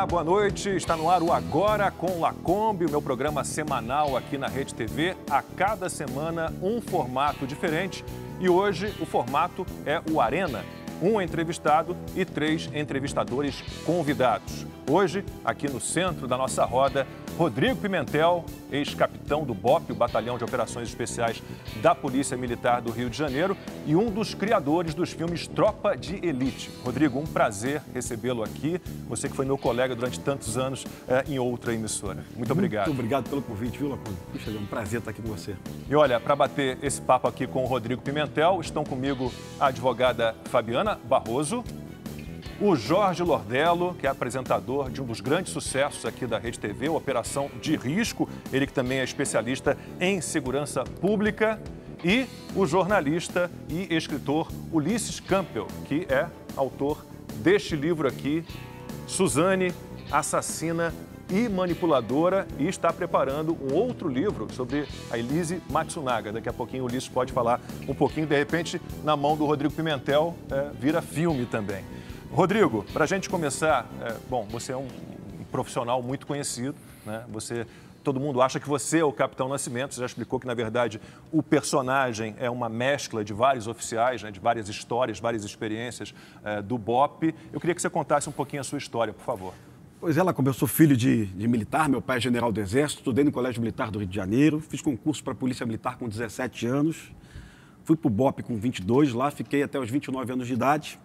Olá, boa noite. Está no ar o Agora com Lacombe, o meu programa semanal aqui na Rede TV. A cada semana um formato diferente e hoje o formato é o Arena. Um entrevistado e 3 entrevistadores convidados. Hoje, aqui no centro da nossa roda, Rodrigo Pimentel, ex-capitão do BOP, o Batalhão de Operações Especiais da Polícia Militar do Rio de Janeiro, e um dos criadores dos filmes Tropa de Elite. Rodrigo, um prazer recebê-lo aqui. Você que foi meu colega durante tantos anos em outra emissora. Muito obrigado. Muito obrigado pelo convite, viu, Lacombe? Puxa, é um prazer estar aqui com você. E olha, para bater esse papo aqui com o Rodrigo Pimentel, estão comigo a advogada Fabiana Barroso, o Jorge Lordello, que é apresentador de um dos grandes sucessos aqui da Rede TV, Operação de Risco, ele que também é especialista em segurança pública, e o jornalista e escritor Ulisses Campbell, que é autor deste livro aqui, Suzane, Assassina e Manipuladora, e está preparando um outro livro sobre a Elise Matsunaga. Daqui a pouquinho o Ulisses pode falar um pouquinho, de repente, na mão do Rodrigo Pimentel, vira filme também. Rodrigo, para a gente começar, bom, você é um profissional muito conhecido, né? Todo mundo acha que você é o Capitão Nascimento, você já explicou que, na verdade, o personagem é uma mescla de vários oficiais, né, de várias histórias, várias experiências do BOP. Eu queria que você contasse um pouquinho a sua história, por favor. Pois é, Lacombe, eu sou filho de militar, meu pai é general do Exército, estudei no Colégio Militar do Rio de Janeiro, fiz concurso para a Polícia Militar com 17 anos, fui para o BOP com 22, lá fiquei até os 29 anos de idade.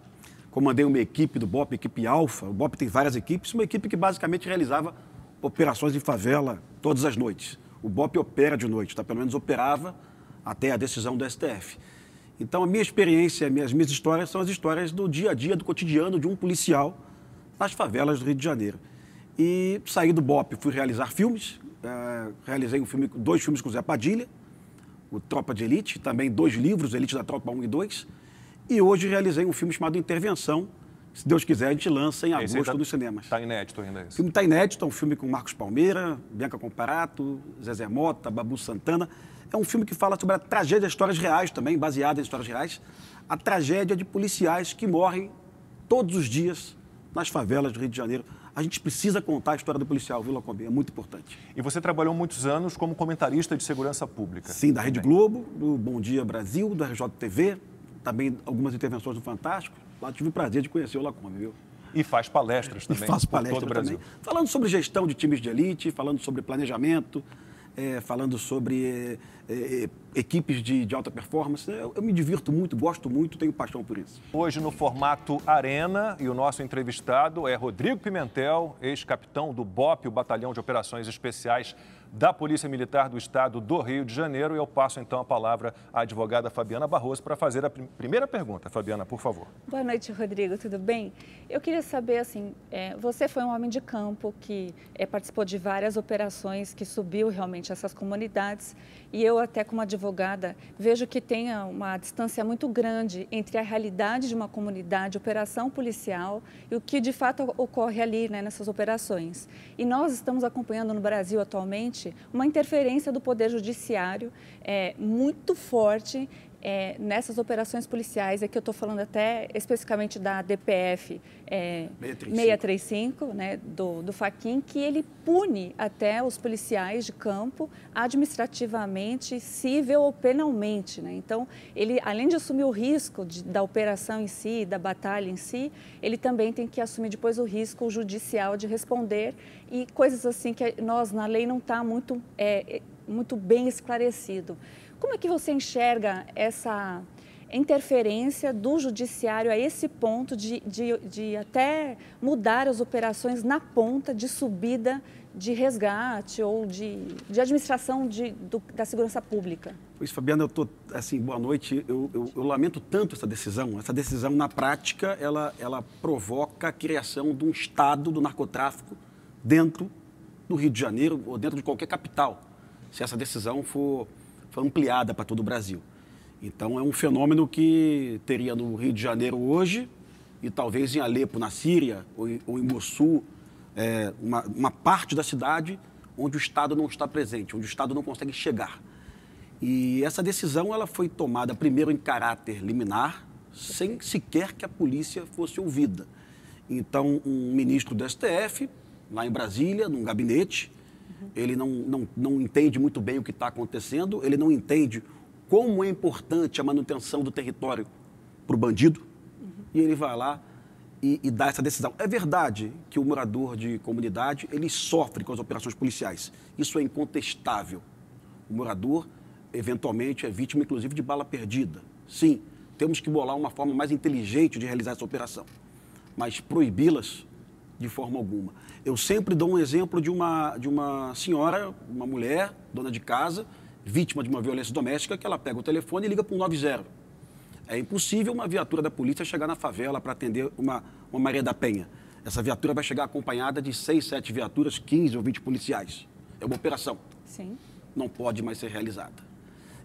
Comandei uma equipe do BOP, equipe Alfa. O BOP tem várias equipes, uma equipe que basicamente realizava operações em favela todas as noites. O BOP opera de noite, tá? Pelo menos operava até a decisão do STF. Então, a minha experiência, as minhas histórias são as histórias do dia a dia, do cotidiano de um policial nas favelas do Rio de Janeiro. E saí do BOP, fui realizar filmes, realizei 2 filmes com o Zé Padilha, o Tropa de Elite, também 2 livros, Elite da Tropa 1 e 2, e hoje realizei um filme chamado Intervenção. Se Deus quiser, a gente lança em agosto nos cinemas. Está inédito ainda isso? O filme está inédito, é um filme com Marcos Palmeira, Bianca Comparato, Zezé Mota, Babu Santana. É um filme que fala sobre a tragédia, histórias reais também, baseada em histórias reais. A tragédia de policiais que morrem todos os dias nas favelas do Rio de Janeiro. A gente precisa contar a história do policial, viu, Lacombe? É muito importante. E você trabalhou muitos anos como comentarista de segurança pública. Sim, da Rede Globo, do Bom Dia Brasil, da RJTV, também algumas intervenções no Fantástico. Lá tive o prazer de conhecer o Lacombe, viu? E faz palestras também. E faço palestra também. Falando sobre gestão de times de elite, falando sobre planejamento, falando sobre equipes de alta performance. Eu me divirto muito, gosto muito, tenho paixão por isso. Hoje no formato Arena, e o nosso entrevistado é Rodrigo Pimentel, ex-capitão do BOP, o Batalhão de Operações Especiais da Polícia Militar do Estado do Rio de Janeiro. E eu passo então a palavra à advogada Fabiana Barroso para fazer a primeira pergunta. Fabiana, por favor. Boa noite, Rodrigo, tudo bem? Eu queria saber, assim, você foi um homem de campo que participou de várias operações, que subiu realmente essas comunidades, e eu até como advogada vejo que tem uma distância muito grande entre a realidade de uma comunidade, operação policial, e o que de fato ocorre ali, né, nessas operações. E nós estamos acompanhando no Brasil atualmente uma interferência do Poder Judiciário muito forte nessas operações policiais. Aqui eu estou falando até especificamente da DPF 635, né, do Fachin, que ele pune até os policiais de campo administrativamente, civil ou penalmente, né? Então, ele, além de assumir o risco da operação em si, da batalha em si, ele também tem que assumir depois o risco judicial de responder e coisas assim que nós, na lei, não está muito bem esclarecido. Como é que você enxerga essa interferência do judiciário a esse ponto de até mudar as operações na ponta de subida de resgate ou de administração da segurança pública? Pois, Fabiana, eu estou assim, boa noite. Eu lamento tanto essa decisão. Essa decisão, na prática, ela provoca a criação de um estado do narcotráfico dentro do Rio de Janeiro ou dentro de qualquer capital, se essa decisão for ampliada para todo o Brasil. Então, é um fenômeno que teria no Rio de Janeiro hoje e talvez em Alepo, na Síria, ou em Mossul, uma parte da cidade onde o Estado não está presente, onde o Estado não consegue chegar. E essa decisão ela foi tomada primeiro em caráter liminar, sem sequer que a polícia fosse ouvida. Então, um ministro do STF lá em Brasília, num gabinete, ele não entende muito bem o que está acontecendo, ele não entende como é importante a manutenção do território para o bandido, e ele vai lá e dá essa decisão. É verdade que o morador de comunidade, ele sofre com as operações policiais. Isso é incontestável. O morador, eventualmente, é vítima, inclusive, de bala perdida. Sim, temos que bolar uma forma mais inteligente de realizar essa operação, mas proibi-las de forma alguma. Eu sempre dou um exemplo de uma senhora, uma mulher, dona de casa, vítima de uma violência doméstica, que ela pega o telefone e liga para o 90. É impossível uma viatura da polícia chegar na favela para atender uma Maria da Penha. Essa viatura vai chegar acompanhada de 6, 7 viaturas, 15 ou 20 policiais. É uma operação. Sim. Não pode mais ser realizada.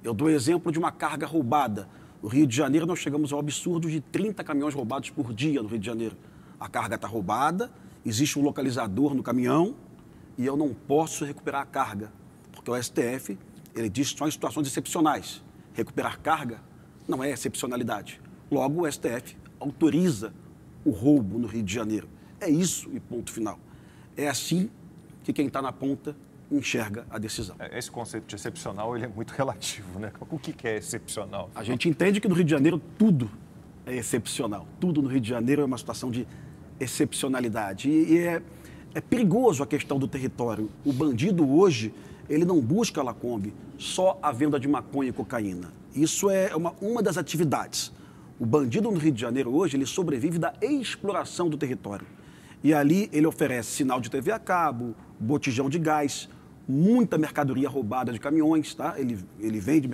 Eu dou exemplo de uma carga roubada. No Rio de Janeiro, nós chegamos ao absurdo de 30 caminhões roubados por dia no Rio de Janeiro. A carga está roubada, existe um localizador no caminhão e eu não posso recuperar a carga, porque o STF, ele diz que são situações excepcionais. Recuperar carga não é excepcionalidade. Logo, o STF autoriza o roubo no Rio de Janeiro. É isso e ponto final. É assim que quem está na ponta enxerga a decisão. Esse conceito de excepcional, ele é muito relativo, né? O que é excepcional? A gente entende que no Rio de Janeiro tudo é excepcional. Tudo no Rio de Janeiro é uma situação de excepcionalidade. E é perigoso a questão do território. O bandido hoje, ele não busca a Lacombe só a venda de maconha e cocaína. Isso é uma das atividades. O bandido no Rio de Janeiro hoje, ele sobrevive da exploração do território. E ali ele oferece sinal de TV a cabo, botijão de gás, muita mercadoria roubada de caminhões, tá? Ele vende,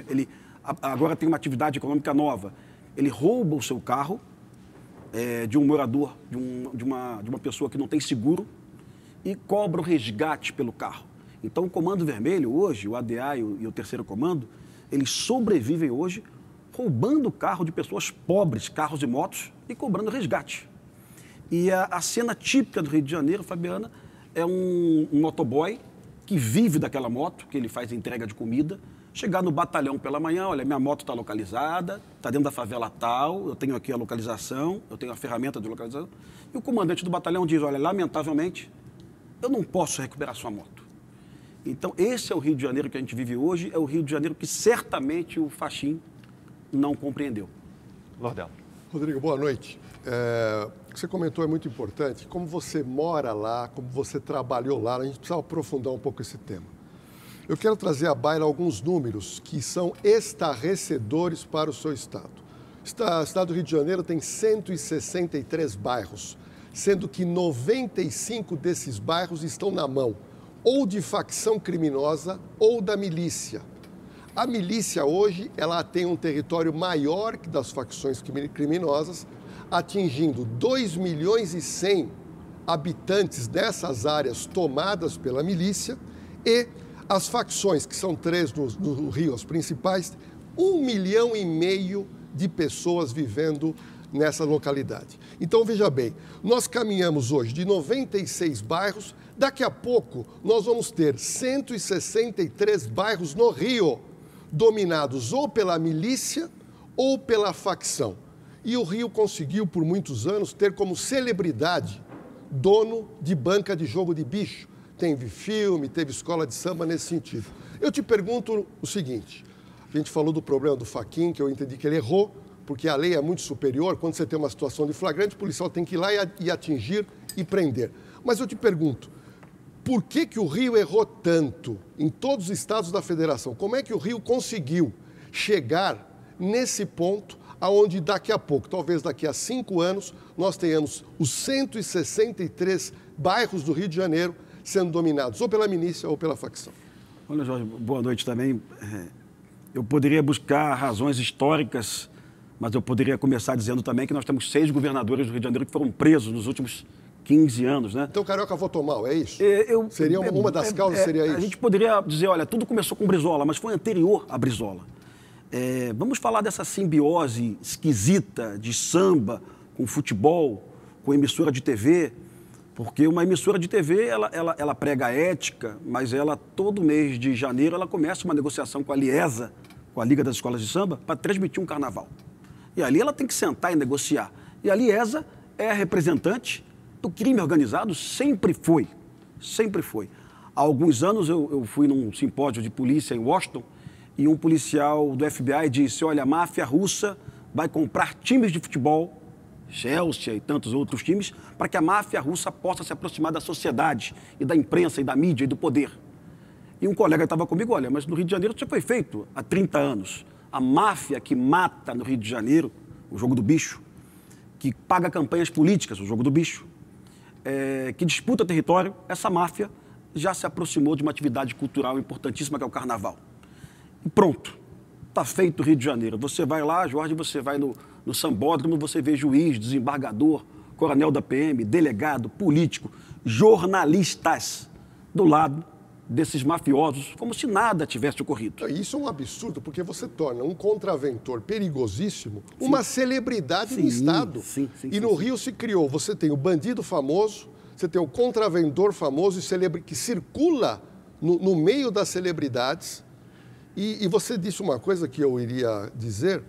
agora tem uma atividade econômica nova. Ele rouba o seu carro de um morador, de uma pessoa que não tem seguro e cobra o resgate pelo carro. Então, o Comando Vermelho hoje, o ADA e o terceiro comando, eles sobrevivem hoje roubando o carro de pessoas pobres, carros e motos, e cobrando resgate. E a cena típica do Rio de Janeiro, Fabiana, é um motoboy que vive daquela moto, que ele faz entrega de comida, chegar no batalhão pela manhã, olha, minha moto está localizada, está dentro da favela tal, eu tenho aqui a localização, eu tenho a ferramenta de localização, e o comandante do batalhão diz, olha, lamentavelmente, eu não posso recuperar sua moto. Então, esse é o Rio de Janeiro que a gente vive hoje, é o Rio de Janeiro que certamente o Fachin não compreendeu. Lordelo. Rodrigo, boa noite. O que você comentou é muito importante. Como você mora lá, como você trabalhou lá, a gente precisa aprofundar um pouco esse tema. Eu quero trazer à baila alguns números que são estarrecedores para o seu estado. O estado do Rio de Janeiro tem 163 bairros, sendo que 95 desses bairros estão na mão ou de facção criminosa ou da milícia. A milícia hoje, ela tem um território maior que das facções criminosas, atingindo 2 milhões e 100 habitantes dessas áreas tomadas pela milícia e as facções, que são 3 no Rio, as principais, 1,5 milhão de pessoas vivendo nessa localidade. Então, veja bem, nós caminhamos hoje de 96 bairros, daqui a pouco nós vamos ter 163 bairros no Rio, dominados ou pela milícia ou pela facção. E o Rio conseguiu, por muitos anos, ter como celebridade dono de banca de jogo de bicho. Teve filme, teve escola de samba nesse sentido. Eu te pergunto o seguinte, a gente falou do problema do Fachin, que eu entendi que ele errou, porque a lei é muito superior, quando você tem uma situação de flagrante, o policial tem que ir lá e atingir e prender. Mas eu te pergunto, por que o Rio errou tanto em todos os estados da federação? Como é que o Rio conseguiu chegar nesse ponto aonde daqui a pouco, talvez daqui a 5 anos, nós tenhamos os 163 bairros do Rio de Janeiro sendo dominados ou pela milícia ou pela facção? Olha, Jorge, boa noite também. Eu poderia buscar razões históricas, mas eu poderia começar dizendo também que nós temos 6 governadores do Rio de Janeiro que foram presos nos últimos 15 anos, né? Então, Carioca votou mal, é isso? Seria uma das causas, seria isso? A gente poderia dizer, olha, tudo começou com Brizola, mas foi anterior a Brizola. Vamos falar dessa simbiose esquisita de samba com futebol, com emissora de TV, porque uma emissora de TV, ela prega a ética, mas ela, todo mês de janeiro, ela começa uma negociação com a Liesa, com a Liga das Escolas de Samba, para transmitir um carnaval. E ali ela tem que sentar e negociar. E a Liesa é a representante do crime organizado, sempre foi. Sempre foi. Há alguns anos eu fui num simpósio de polícia em Washington e um policial do FBI disse, olha, a máfia russa vai comprar times de futebol, Chelsea e tantos outros times, para que a máfia russa possa se aproximar da sociedade e da imprensa e da mídia e do poder. E um colega estava comigo, olha, mas no Rio de Janeiro isso já foi feito há 30 anos. A máfia que mata no Rio de Janeiro, o jogo do bicho, que paga campanhas políticas, o jogo do bicho, que disputa território, essa máfia já se aproximou de uma atividade cultural importantíssima que é o carnaval. E pronto, está feito o Rio de Janeiro. Você vai lá, Jorge, você vai no Sambódromo, você vê juiz, desembargador, coronel da PM, delegado, político, jornalistas do lado desses mafiosos, como se nada tivesse ocorrido. Isso é um absurdo, porque você torna um contraventor perigosíssimo uma celebridade do Estado. E no Rio se criou, você tem o bandido famoso, você tem o contraventor famoso que circula no meio das celebridades. E você disse uma coisa que eu iria dizer,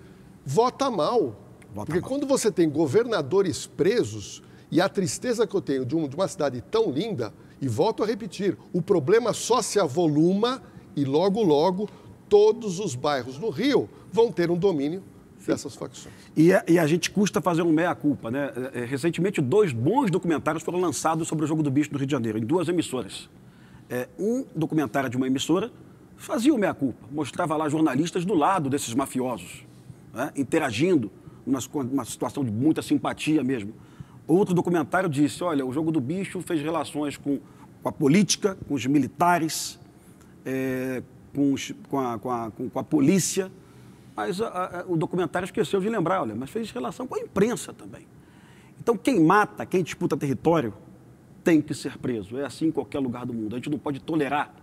vota mal. Porque quando você tem governadores presos, e a tristeza que eu tenho de uma cidade tão linda, e volto a repetir, o problema só se avoluma e logo, logo, todos os bairros no Rio vão ter um domínio dessas facções. E a gente custa fazer um meia-culpa, né? Recentemente, 2 bons documentários foram lançados sobre o jogo do bicho no Rio de Janeiro, em 2 emissoras. Um documentário de uma emissora fazia o meia-culpa, mostrava lá jornalistas do lado desses mafiosos, né? Interagindo, numa situação de muita simpatia mesmo. Outro documentário disse, olha, o jogo do bicho fez relações com a política, com os militares, com a polícia, mas o documentário esqueceu de lembrar, olha, mas fez relação com a imprensa também. Então, quem mata, quem disputa território, tem que ser preso. É assim em qualquer lugar do mundo. A gente não pode tolerar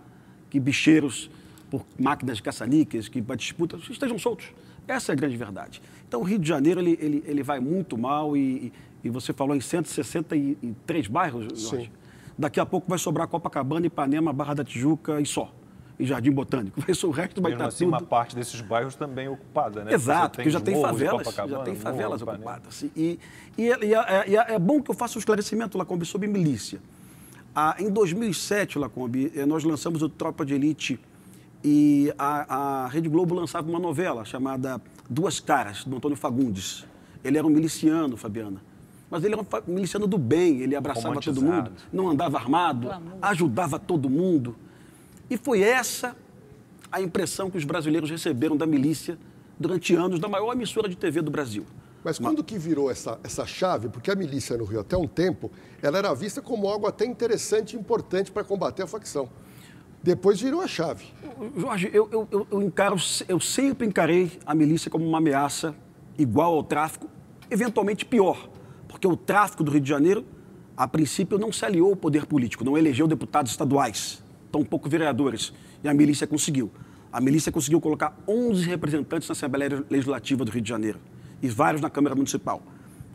que bicheiros, por máquinas de caça-níqueis, que disputam, estejam soltos. Essa é a grande verdade. Então, o Rio de Janeiro, ele vai muito mal e você falou em 163 bairros, Jorge. Sim. Daqui a pouco vai sobrar Copacabana, Ipanema, Barra da Tijuca e só. E Jardim Botânico. O resto vai estar assim, tudo... uma parte desses bairros também ocupada, né? Exato, porque já tem favelas ocupadas. E é bom que eu faça um esclarecimento, Lacombe, sobre milícia. Em 2007, Lacombe, nós lançamos o Tropa de Elite e a Rede Globo lançava uma novela chamada Duas Caras, do Antônio Fagundes. Ele era um miliciano, Fabiana. Mas ele era um miliciano do bem, ele abraçava todo mundo, não andava armado, ajudava todo mundo. E foi essa a impressão que os brasileiros receberam da milícia durante anos, da maior emissora de TV do Brasil. Mas quando que virou essa chave? Porque a milícia no Rio, até um tempo, ela era vista como algo até interessante e importante para combater a facção. Depois virou a chave. Jorge, eu sempre encarei a milícia como uma ameaça igual ao tráfico, eventualmente pior. Porque o tráfico do Rio de Janeiro, a princípio, não se aliou ao poder político, não elegeu deputados estaduais, tampouco vereadores. E a milícia conseguiu. A milícia conseguiu colocar 11 representantes na Assembleia Legislativa do Rio de Janeiro e vários na Câmara Municipal.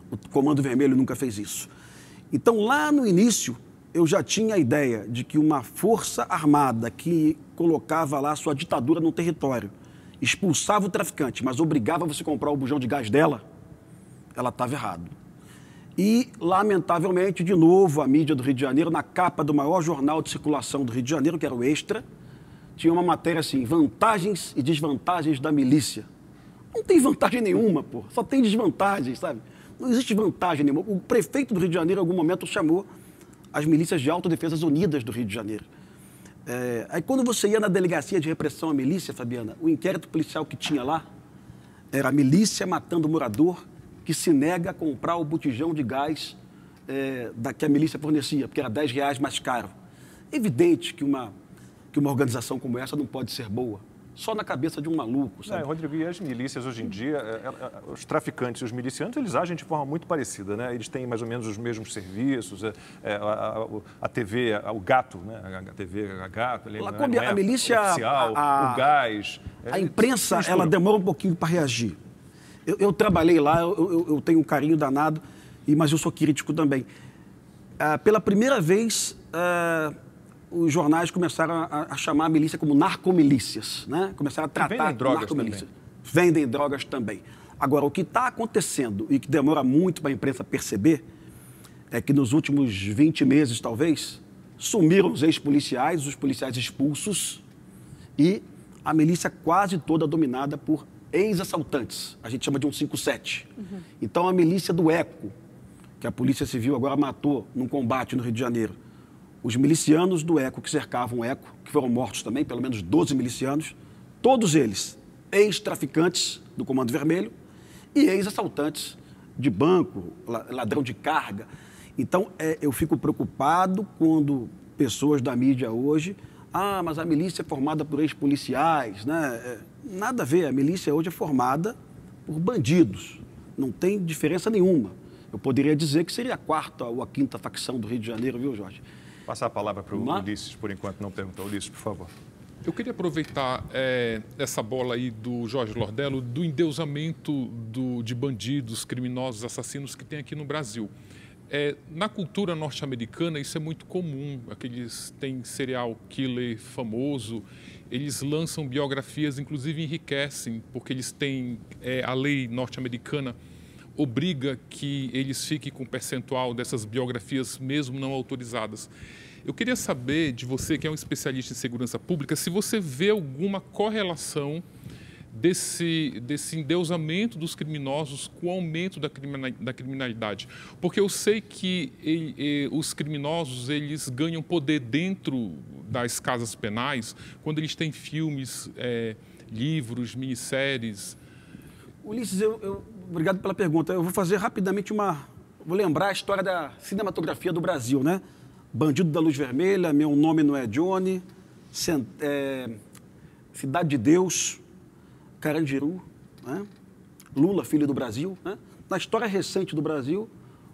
O Comando Vermelho nunca fez isso. Então, lá no início, eu já tinha a ideia de que uma força armada que colocava lá sua ditadura no território, expulsava o traficante, mas obrigava você a comprar o bujão de gás dela, ela estava errada. E, lamentavelmente, de novo, a mídia do Rio de Janeiro, na capa do maior jornal de circulação do Rio de Janeiro, que era o Extra, tinha uma matéria assim, vantagens e desvantagens da milícia. Não tem vantagem nenhuma, pô. Só tem desvantagens, sabe? Não existe vantagem nenhuma. O prefeito do Rio de Janeiro, em algum momento, chamou as milícias de Autodefesas Unidas do Rio de Janeiro. Aí, quando você ia na delegacia de repressão à milícia, Fabiana, o inquérito policial que tinha lá era a milícia matando o morador que se nega a comprar o botijão de gás que a milícia fornecia, porque era R$10 mais caro. É evidente que uma organização como essa não pode ser boa. Só na cabeça de um maluco, sabe? Rodrigo, e as milícias hoje em dia, os traficantes e os milicianos, eles agem de forma muito parecida, né? Eles têm mais ou menos os mesmos serviços, a TV, o gato, né? A TV, a gato, a milícia, oficial, o gás. A imprensa, ela demora um pouquinho para reagir. Eu trabalhei lá, eu tenho um carinho danado, mas eu sou crítico também. Pela primeira vez, os jornais começaram a chamar a milícia como narcomilícias, né? Começaram a tratar de narcomilícias. Vendem drogas também. Agora, o que está acontecendo e que demora muito para a imprensa perceber é que nos últimos 20 meses, talvez, sumiram os ex-policiais, os policiais expulsos e a milícia quase toda dominada por ex-assaltantes. A gente chama de 157. Então, a milícia do ECO, que a Polícia Civil agora matou num combate no Rio de Janeiro, os milicianos do ECO que cercavam o ECO, que foram mortos também, pelo menos 12 milicianos, todos eles ex-traficantes do Comando Vermelho e ex-assaltantes de banco, ladrão de carga. Então, eu fico preocupado quando pessoas da mídia hoje, mas a milícia é formada por ex-policiais, né? Nada a ver, a milícia hoje é formada por bandidos, não tem diferença nenhuma. Eu poderia dizer que seria a quarta ou a quinta facção do Rio de Janeiro, viu, Jorge? Passar a palavra para o Ulisses, por enquanto não perguntou. Ulisses, por favor. Eu queria aproveitar essa bola aí do Jorge Lordello, do endeusamento de bandidos, criminosos, assassinos que tem aqui no Brasil. Na cultura norte-americana isso é muito comum, aqueles têm serial killer famoso, eles lançam biografias, inclusive enriquecem, porque eles têm, a lei norte-americana obriga que eles fiquem com um percentual dessas biografias, mesmo não autorizadas. Eu queria saber de você, que é um especialista em segurança pública, se você vê alguma correlação desse endeusamento dos criminosos com o aumento da criminalidade. Porque eu sei que os criminosos, eles ganham poder dentro das casas penais quando eles têm filmes, livros, minisséries. Ulisses, obrigado pela pergunta. Eu vou fazer rapidamente vou lembrar a história da cinematografia do Brasil, né? Bandido da Luz Vermelha, Meu Nome Não É Johnny, Cidade de Deus, Carandiru, né? Lula, Filho do Brasil, né? Na história recente do Brasil,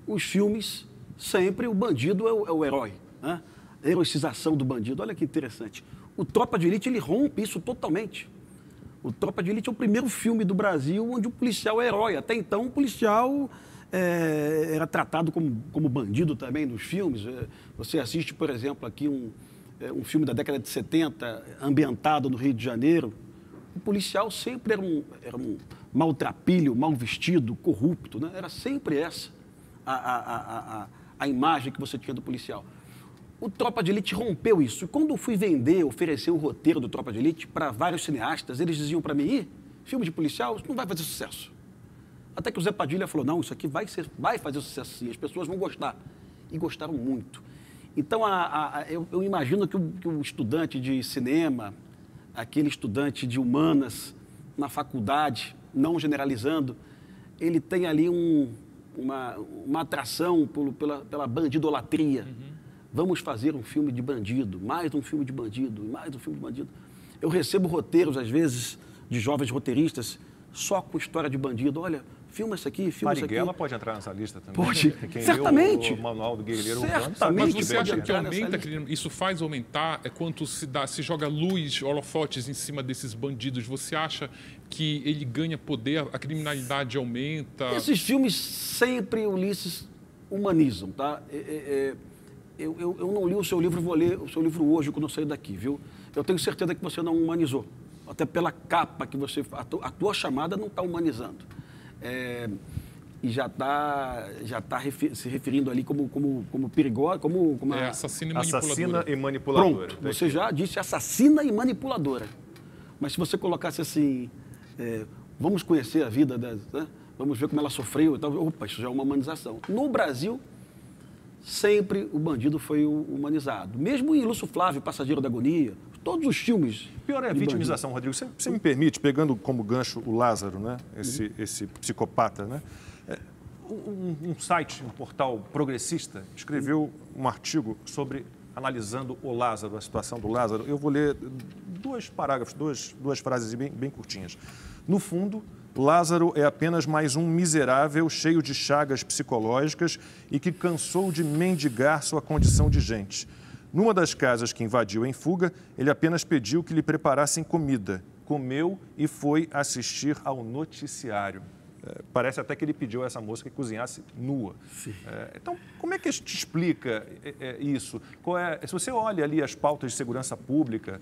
os filmes, sempre o bandido é o herói, né? A heroicização do bandido, olha que interessante. O Tropa de Elite, ele rompe isso totalmente. O Tropa de Elite é o primeiro filme do Brasil onde o policial é herói. Até então, o policial era tratado como bandido também nos filmes. Você assiste, por exemplo, aqui um filme da década de 70, ambientado no Rio de Janeiro. O policial sempre era um maltrapilho, mal vestido, corrupto, né? Era sempre essa a imagem que você tinha do policial. O Tropa de Elite rompeu isso. E quando eu fui oferecer o roteiro do Tropa de Elite para vários cineastas, eles diziam para mim, filme de policial, isso não vai fazer sucesso. Até que o Zé Padilha falou, não, isso aqui vai fazer sucesso sim, as pessoas vão gostar. E gostaram muito. Então, eu imagino que o estudante de cinema, aquele estudante de humanas na faculdade, não generalizando, ele tem ali uma atração pela bandidolatria. Vamos fazer um filme de bandido, mais um filme de bandido, mais um filme de bandido. Eu recebo roteiros, às vezes, de jovens roteiristas, só com história de bandido. Olha, filma isso aqui, filma isso aqui. Marighella pode entrar nessa lista também. Pode, Quem certamente. Leu o Manual do Guerrilheiro Urbano, mas você acha que aumenta, isso faz aumentar, quanto se joga luz, holofotes em cima desses bandidos? Você acha que ele ganha poder, a criminalidade aumenta? Esses filmes sempre, Ulisses, humanizam, tá? Eu não li o seu livro, vou ler o seu livro hoje, quando eu sair daqui, viu? Eu tenho certeza que você não humanizou. Até pela capa que você... A tua chamada não está humanizando. E já está se referindo ali como perigosa, como assassina e manipuladora. Assassina e manipuladora. Pronto, você já disse assassina e manipuladora. Mas se você colocasse assim, vamos conhecer a vida, né? Vamos ver como ela sofreu e tal, opa, isso já é uma humanização. No Brasil, sempre o bandido foi humanizado. Mesmo em Lúcio Flávio, Passageiro da Agonia, todos os filmes. Pior é a vitimização, Rodrigo. Você me permite, pegando como gancho o Lázaro, né? Esse psicopata, né? Um site, um portal progressista, escreveu um artigo analisando o Lázaro, a situação do Lázaro. Eu vou ler dois parágrafos, duas frases bem curtinhas. No fundo, Lázaro é apenas mais um miserável cheio de chagas psicológicas e que cansou de mendigar sua condição de gente. Numa das casas que invadiu em fuga, ele apenas pediu que lhe preparassem comida. Comeu e foi assistir ao noticiário. Parece até que ele pediu a essa moça que cozinhasse nua. Então, como é que te explica isso? Se você olha ali as pautas de segurança pública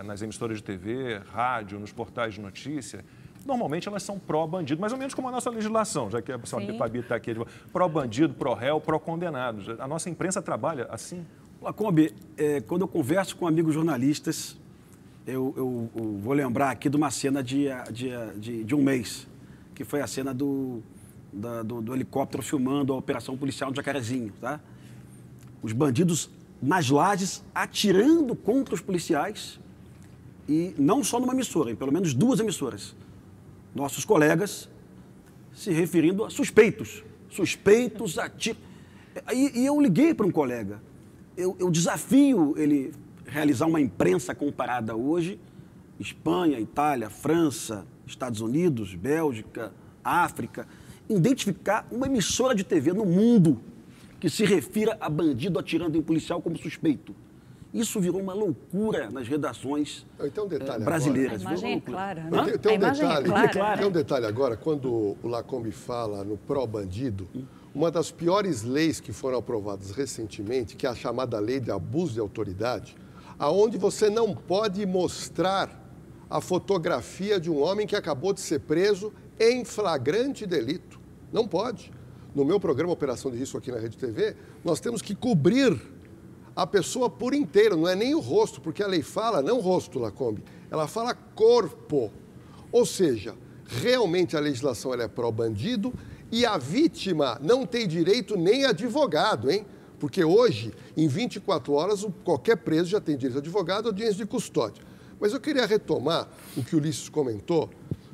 nas emissoras de TV, rádio, nos portais de notícia, normalmente elas são pró-bandido, mais ou menos como a nossa legislação, já que a senhora Babi está aqui, pró-bandido, pró-réu, pró-condenados. A nossa imprensa trabalha assim? Lacombe, quando eu converso com amigos jornalistas, eu vou lembrar aqui de uma cena de um mês, que foi a cena do helicóptero filmando a operação policial no Jacarezinho, tá? Os bandidos nas lajes atirando contra os policiais, e não só numa emissora, em pelo menos 2 emissoras. Nossos colegas se referindo a suspeitos a tiro. E eu liguei para um colega, eu desafio ele realizar uma imprensa comparada hoje, Espanha, Itália, França, Estados Unidos, Bélgica, África, identificar uma emissora de TV no mundo que se refira a bandido atirando em policial como suspeito. Isso virou uma loucura nas redações brasileiras. A imagem é clara, né? Tem um detalhe agora, quando o Lacombe fala no pró-bandido, uma das piores leis que foram aprovadas recentemente, que é a chamada lei de abuso de autoridade, aonde você não pode mostrar a fotografia de um homem que acabou de ser preso em flagrante delito. Não pode. No meu programa Operação de Risco aqui na Rede TV, nós temos que cobrir a pessoa por inteiro, não é nem o rosto, porque a lei fala, não rosto, Lacombe, ela fala corpo. Ou seja, realmente a legislação ela é pró-bandido e a vítima não tem direito nem a advogado, hein? Porque hoje, em 24 horas, qualquer preso já tem direito a advogado, audiência de custódia. Mas eu queria retomar o que o Ulisses comentou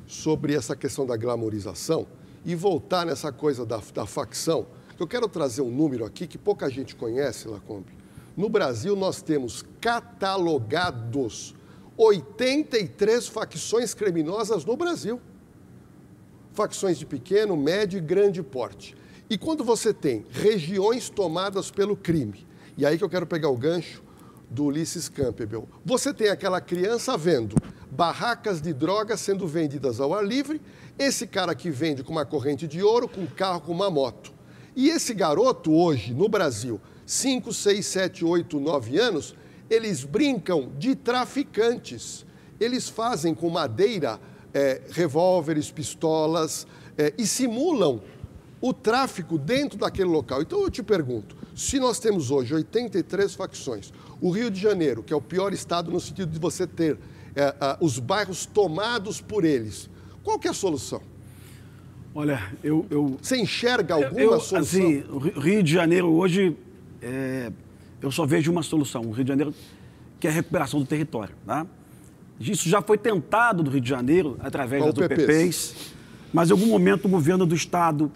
sobre essa questão da glamorização e voltar nessa coisa da facção. Eu quero trazer um número aqui que pouca gente conhece, Lacombe. No Brasil, nós temos catalogados 83 facções criminosas no Brasil. Facções de pequeno, médio e grande porte. E quando você tem regiões tomadas pelo crime, e aí que eu quero pegar o gancho do Ulisses Campbell, você tem aquela criança vendo barracas de drogas sendo vendidas ao ar livre, esse cara que vende com uma corrente de ouro, com um carro, com uma moto. E esse garoto hoje, no Brasil, 5, 6, 7, 8, 9 anos, eles brincam de traficantes. Eles fazem com madeira revólveres, pistolas e simulam o tráfico dentro daquele local. Então eu te pergunto, se nós temos hoje 83 facções, o Rio de Janeiro, que é o pior estado no sentido de você ter os bairros tomados por eles, qual que é a solução? Olha, Você enxerga alguma solução? Assim, o Rio de Janeiro hoje, eu só vejo uma solução. O Rio de Janeiro, que é a recuperação do território, tá? Isso já foi tentado no Rio de Janeiro, através das UPPs, mas em algum momento o governo do Estado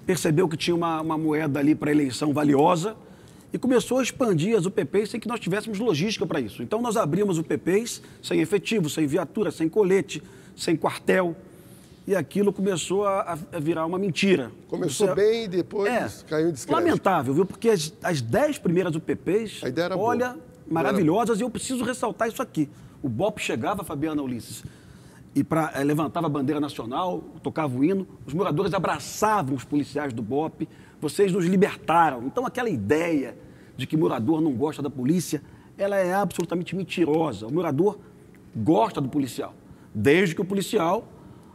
percebeu que tinha uma moeda ali para eleição valiosa e começou a expandir as UPPs sem que nós tivéssemos logística para isso. Então nós abrimos UPPs sem efetivo, sem viatura, sem colete, sem quartel. E aquilo começou a virar uma mentira. Começou bem e depois caiu em descrédito. Lamentável, viu? Porque as 10 primeiras UPPs, olha, maravilhosas, e eu preciso ressaltar isso aqui. O BOP chegava, Fabiana, Ulisses, e levantava a bandeira nacional, tocava o hino, os moradores abraçavam os policiais do BOP, vocês nos libertaram. Então aquela ideia de que morador não gosta da polícia, ela é absolutamente mentirosa. O morador gosta do policial, desde que o policial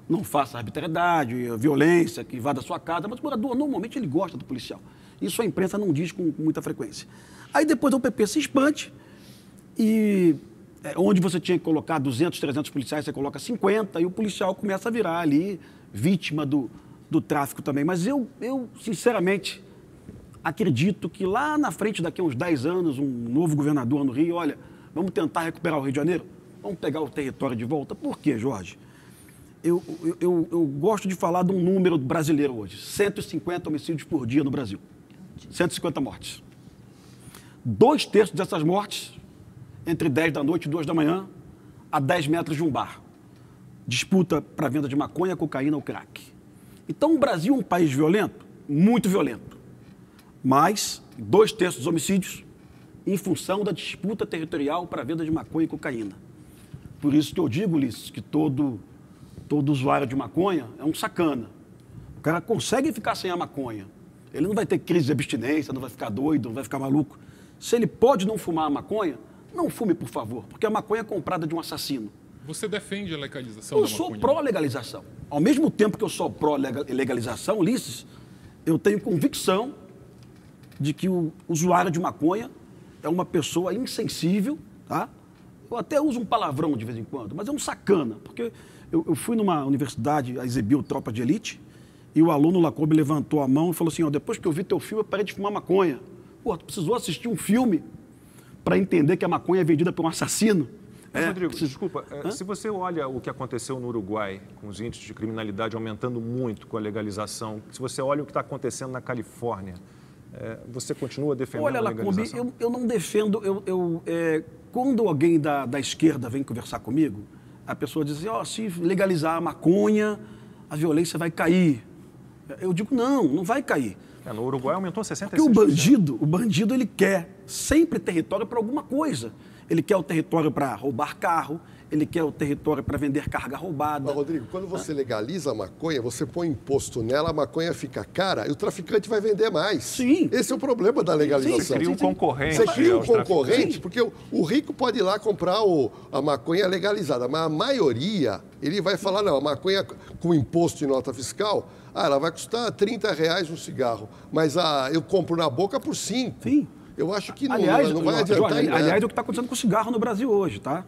não faça arbitrariedade, violência, que vá da sua casa, mas o morador normalmente ele gosta do policial. Isso a imprensa não diz com muita frequência. Aí depois a UPP se expande e onde você tinha que colocar 200, 300 policiais, você coloca 50 e o policial começa a virar ali vítima do tráfico também. Mas eu sinceramente, acredito que lá na frente, daqui a uns 10 anos, um novo governador no Rio, olha, vamos tentar recuperar o Rio de Janeiro, vamos pegar o território de volta. Por quê, Jorge? Eu gosto de falar de um número brasileiro hoje, 150 homicídios por dia no Brasil, 150 mortes. 2/3 dessas mortes, entre 10 da noite e 2 da manhã, a 10 metros de um bar. Disputa para venda de maconha, cocaína ou crack. Então o Brasil é um país violento, muito violento, mas 2/3 dos homicídios em função da disputa territorial para venda de maconha e cocaína. Por isso que eu digo, Ulisses, que todo usuário de maconha é um sacana. O cara consegue ficar sem a maconha. Ele não vai ter crise de abstinência, não vai ficar doido, não vai ficar maluco. Se ele pode não fumar a maconha, não fume, por favor, porque a maconha é comprada de um assassino. Você defende a legalização da maconha? Eu sou pró-legalização. Ao mesmo tempo que eu sou pró-legalização, Ulisses, eu tenho convicção de que o usuário de maconha é uma pessoa insensível, tá? Eu até uso um palavrão de vez em quando, mas é um sacana, porque eu fui numa universidade, exibiu Tropa de Elite, e o aluno Lacombe levantou a mão e falou assim, ó, depois que eu vi teu filme, eu parei de fumar maconha. Pô, tu precisou assistir um filme para entender que a maconha é vendida por um assassino? Rodrigo, desculpa, se você olha o que aconteceu no Uruguai, com os índices de criminalidade aumentando muito com a legalização, se você olha o que está acontecendo na Califórnia, você continua defendendo a legalização? Olha, Lacombe, eu não defendo, quando alguém da esquerda vem conversar comigo, a pessoa diz assim, se legalizar a maconha, a violência vai cair. Eu digo, não vai cair. No Uruguai aumentou 66%. Porque o bandido ele quer sempre território para alguma coisa. Ele quer o território para roubar carro, ele quer o território para vender carga roubada. Mas, Rodrigo, quando você legaliza a maconha, você põe imposto nela, a maconha fica cara e o traficante vai vender mais. Sim. Esse é o problema da legalização. Você cria um concorrente. Você cria um concorrente, porque o rico pode ir lá comprar a maconha legalizada, mas a maioria, ele vai falar, não, a maconha com imposto e nota fiscal, ela vai custar R$30 um cigarro, mas eu compro na boca por 5. Sim. Eu acho que não, aliás, não vai adiantar em nada. Aliás, é o que está acontecendo com o cigarro no Brasil hoje, tá?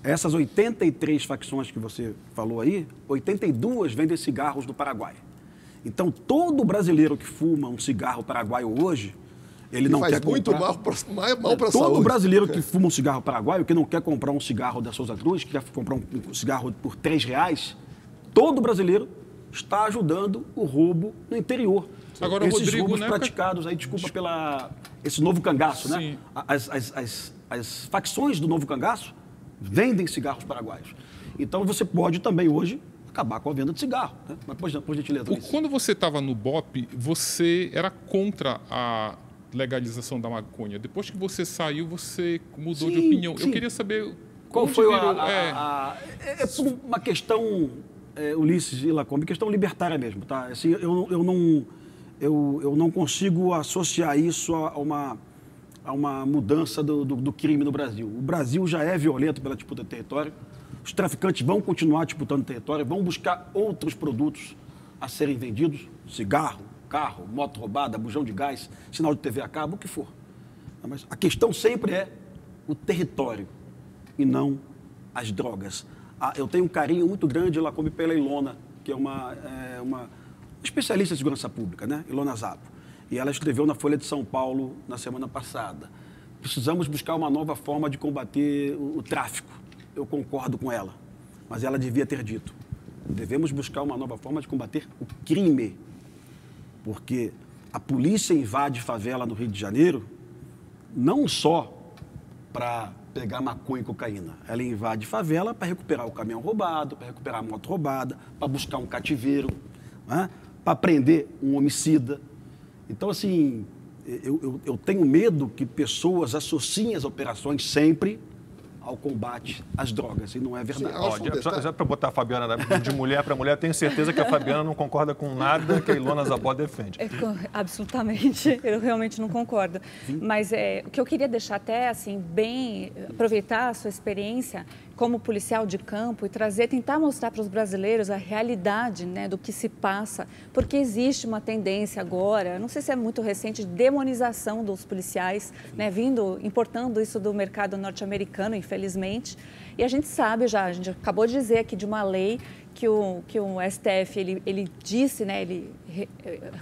Essas 83 facções que você falou aí, 82 vendem cigarros do Paraguai. Então, todo brasileiro que fuma um cigarro paraguaio hoje, ele não quer comprar... Faz muito mal para a saúde. Todo brasileiro que fuma um cigarro paraguaio, que não quer comprar um cigarro da Souza Cruz, que quer comprar um cigarro por R$3, todo brasileiro está ajudando o roubo no interior. Agora, esses Rodrigo, roubos praticados aí, desculpa esse novo cangaço, sim, né? As facções do novo cangaço vendem cigarros paraguaios. Então você pode também hoje acabar com a venda de cigarro, né? Mas por gentileza. Quando você estava no BOPE, você era contra a legalização da maconha. Depois que você saiu, você mudou de opinião. Sim. Eu queria saber qual foi por uma questão, Ulisses e Lacombe, questão libertária mesmo, tá? Assim, eu não consigo associar isso a uma mudança do crime no Brasil. O Brasil já é violento pela disputa de território, os traficantes vão continuar disputando território, vão buscar outros produtos a serem vendidos, cigarro, carro, moto roubada, bujão de gás, sinal de TV a cabo, o que for. Mas a questão sempre é o território e não as drogas. Eu tenho um carinho muito grande, Lacombe, pela Ilona, que é uma especialista em segurança pública, né? Ilona Zappo. E ela escreveu na Folha de São Paulo na semana passada. Precisamos buscar uma nova forma de combater o tráfico. Eu concordo com ela, mas ela devia ter dito. Devemos buscar uma nova forma de combater o crime. Porque a polícia invade favela no Rio de Janeiro não só para pegar maconha e cocaína. Ela invade favela para recuperar o caminhão roubado, para recuperar a moto roubada, para buscar um cativeiro, né? Para prender um homicida. Então, assim, eu tenho medo que pessoas associem as operações sempre ao combate às drogas, e não é verdade. Já para botar a Fabiana de mulher para mulher, tenho certeza que a Fabiana não concorda com nada que a Ilona Zappo defende. Absolutamente, eu realmente não concordo. Mas o que eu queria deixar até, assim, aproveitar a sua experiência como policial de campo e tentar mostrar para os brasileiros a realidade, né, do que se passa, porque existe uma tendência agora, não sei se é muito recente, de demonização dos policiais, né, importando isso do mercado norte-americano, infelizmente. E a gente sabe a gente acabou de dizer aqui de uma lei que o STF, ele disse, né, ele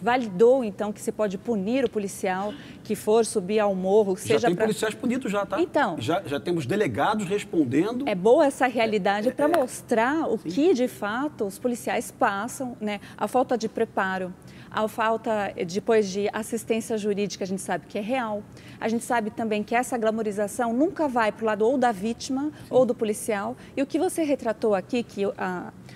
validou, então, que se pode punir o policial que for subir ao morro. Já tem policiais punidos já, tá? Então. Já temos delegados respondendo. É boa essa realidade para mostrar o que, de fato, os policiais passam, né? A falta de preparo, a falta, depois, de assistência jurídica, a gente sabe que é real. A gente sabe também que essa glamorização nunca vai para o lado ou da vítima ou do policial. E o que você retratou aqui, que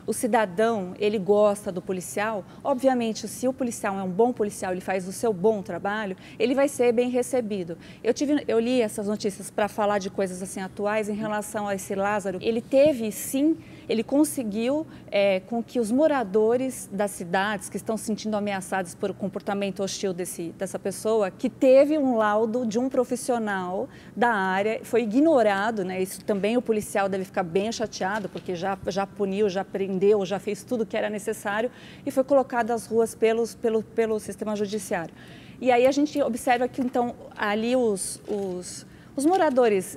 o cidadão, ele gosta do policial, obviamente, se o policial é um bom policial, ele faz o seu bom trabalho, ele vai ser bem recebido. Eu li essas notícias para falar de coisas assim atuais em relação a esse Lázaro. Ele teve, sim, ele conseguiu com que os moradores das cidades que estão se sentindo ameaçados por o comportamento hostil dessa pessoa, que teve um laudo de um profissional da área, foi ignorado, né? Isso também o policial deve ficar bem chateado, porque já puniu, já prendeu, já fez tudo o que era necessário e foi colocado às ruas pelo sistema judiciário. E aí a gente observa que, então, ali os moradores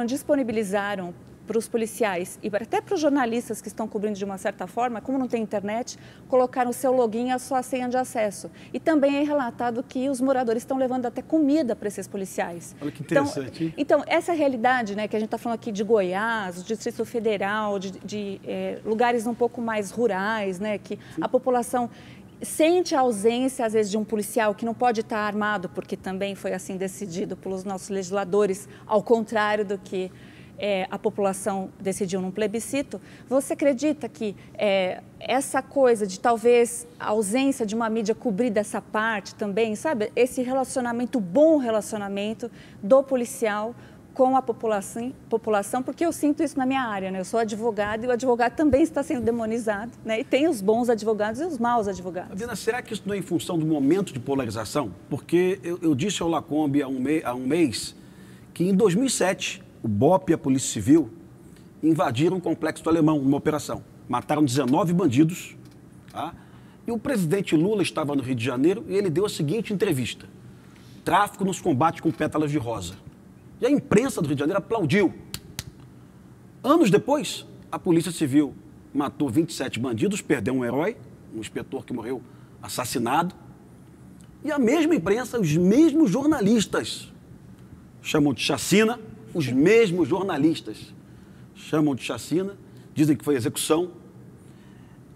disponibilizaram para os policiais e até para os jornalistas que estão cobrindo de uma certa forma, como não tem internet, colocaram o seu login e a sua senha de acesso. E também é relatado que os moradores estão levando até comida para esses policiais. Olha que interessante. Então essa realidade, né, que a gente está falando aqui de Goiás, do Distrito Federal, de lugares um pouco mais rurais, né, que a população sente a ausência, às vezes, de um policial que não pode estar armado, porque também foi assim decidido pelos nossos legisladores, ao contrário do que a população decidiu num plebiscito. Você acredita que essa coisa de talvez a ausência de uma mídia cobrir dessa parte também, sabe? Esse relacionamento, bom relacionamento do policial com a população, porque eu sinto isso na minha área, né? Eu sou advogada e o advogado também está sendo demonizado, né? E tem os bons advogados e os maus advogados. Fabiana, será que isso não é em função do momento de polarização? Porque eu disse ao Lacombe há um mês que em 2007 o BOP e a Polícia Civil invadiram o Complexo do Alemão numa operação. Mataram 19 bandidos, tá? E o presidente Lula estava no Rio de Janeiro e ele deu a seguinte entrevista: tráfico nos combate com pétalas de rosa. E a imprensa do Rio de Janeiro aplaudiu. Anos depois, a Polícia Civil matou 27 bandidos, perdeu um herói, um inspetor que morreu assassinado. E a mesma imprensa, os mesmos jornalistas, chamam de chacina, os mesmos jornalistas chamam de chacina, dizem que foi execução.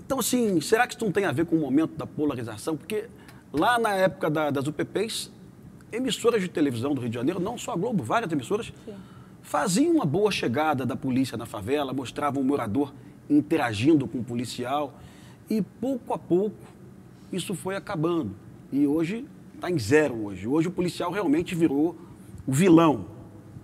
Então, assim, será que isso não tem a ver com o momento da polarização? Porque lá na época das UPPs, emissoras de televisão do Rio de Janeiro, não só a Globo, várias emissoras, faziam uma boa chegada da polícia na favela, mostravam o morador interagindo com o policial e, pouco a pouco, isso foi acabando. E hoje está em zero hoje. Hoje o policial realmente virou o vilão.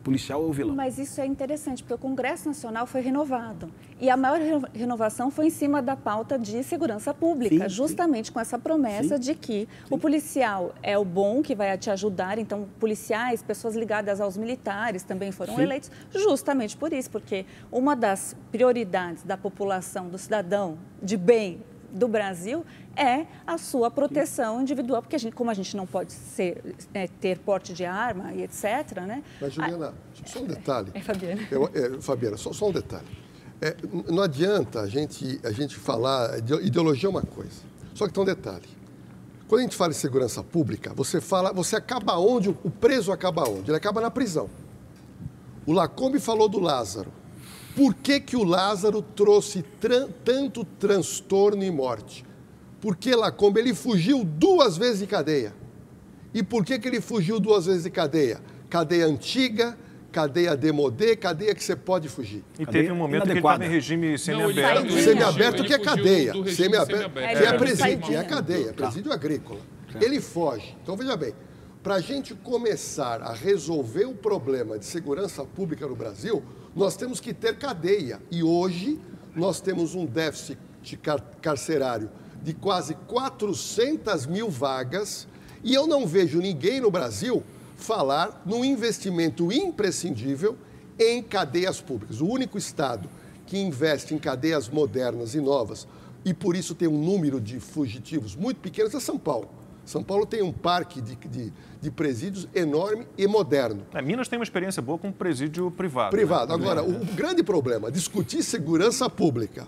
O policial é o vilão. Mas isso é interessante, porque o Congresso Nacional foi renovado. E a maior renovação foi em cima da pauta de segurança pública, justamente com essa promessa de que o policial é o bom, que vai te ajudar. Então, policiais, pessoas ligadas aos militares também foram eleitos justamente por isso, porque uma das prioridades da população, do cidadão de bem do Brasil é a sua proteção individual, porque como a gente não pode ter porte de arma e etc., né? Mas, Juliana, só um detalhe. Fabiana. Fabiana, só um detalhe. Não adianta a gente falar, ideologia é uma coisa, só que tem um detalhe. Quando a gente fala em segurança pública, você acaba onde? O preso acaba onde? Ele acaba na prisão. O Lacombe falou do Lázaro. Por que o Lázaro trouxe tanto transtorno e morte? Porque Lacombe, ele fugiu 2 vezes de cadeia. E por que ele fugiu 2 vezes de cadeia? Cadeia antiga, cadeia demodê, cadeia que você pode fugir. E teve um momento que ele estava em regime semiaberto. Semiaberto que é cadeia. Semiaberto que é presídio, é cadeia, é presídio agrícola. Ele foge. Então, veja bem, para a gente começar a resolver o problema de segurança pública no Brasil, nós temos que ter cadeia. E hoje nós temos um déficit carcerário de quase 400 mil vagas e eu não vejo ninguém no Brasil falar num investimento imprescindível em cadeias públicas. O único estado que investe em cadeias modernas e novas e por isso tem um número de fugitivos muito pequenos é São Paulo. São Paulo tem um parque de presídios enorme e moderno. Minas tem uma experiência boa com presídio privado. Privado. Né? Agora, o grande problema, discutir segurança pública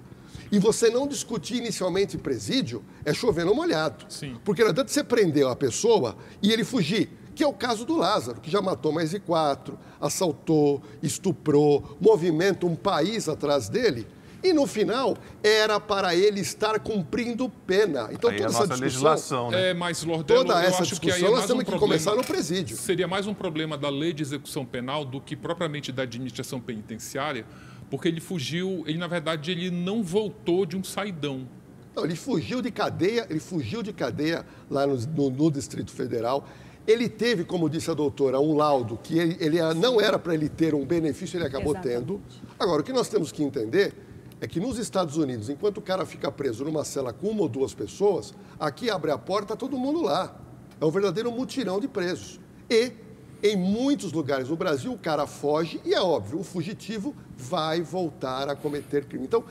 e você não discutir inicialmente presídio, é chover no molhado. Sim. Porque não adianta você prender a pessoa e ele fugir, que é o caso do Lázaro, que já matou mais de 4, assaltou, estuprou, movimenta um país atrás dele. E, no final, era para ele estar cumprindo pena. Então, aí toda essa discussão... legislação, né? Mas, Lordelo, toda essa eu acho que aí discussão nós temos que começar no presídio. Seria mais um problema da lei de execução penal do que propriamente da administração penitenciária, porque ele fugiu, na verdade, ele não voltou de um saidão. Não, ele fugiu de cadeia lá no Distrito Federal. Ele teve, como disse a doutora, um laudo que ele não era para ele ter um benefício, ele acabou tendo. Agora, o que nós temos que entender é que nos Estados Unidos, enquanto o cara fica preso numa cela com 1 ou 2 pessoas, aqui abre a porta, todo mundo lá. É um verdadeiro mutirão de presos. E, em muitos lugares no Brasil, o cara foge e, é óbvio, o fugitivo vai voltar a cometer crime. Então,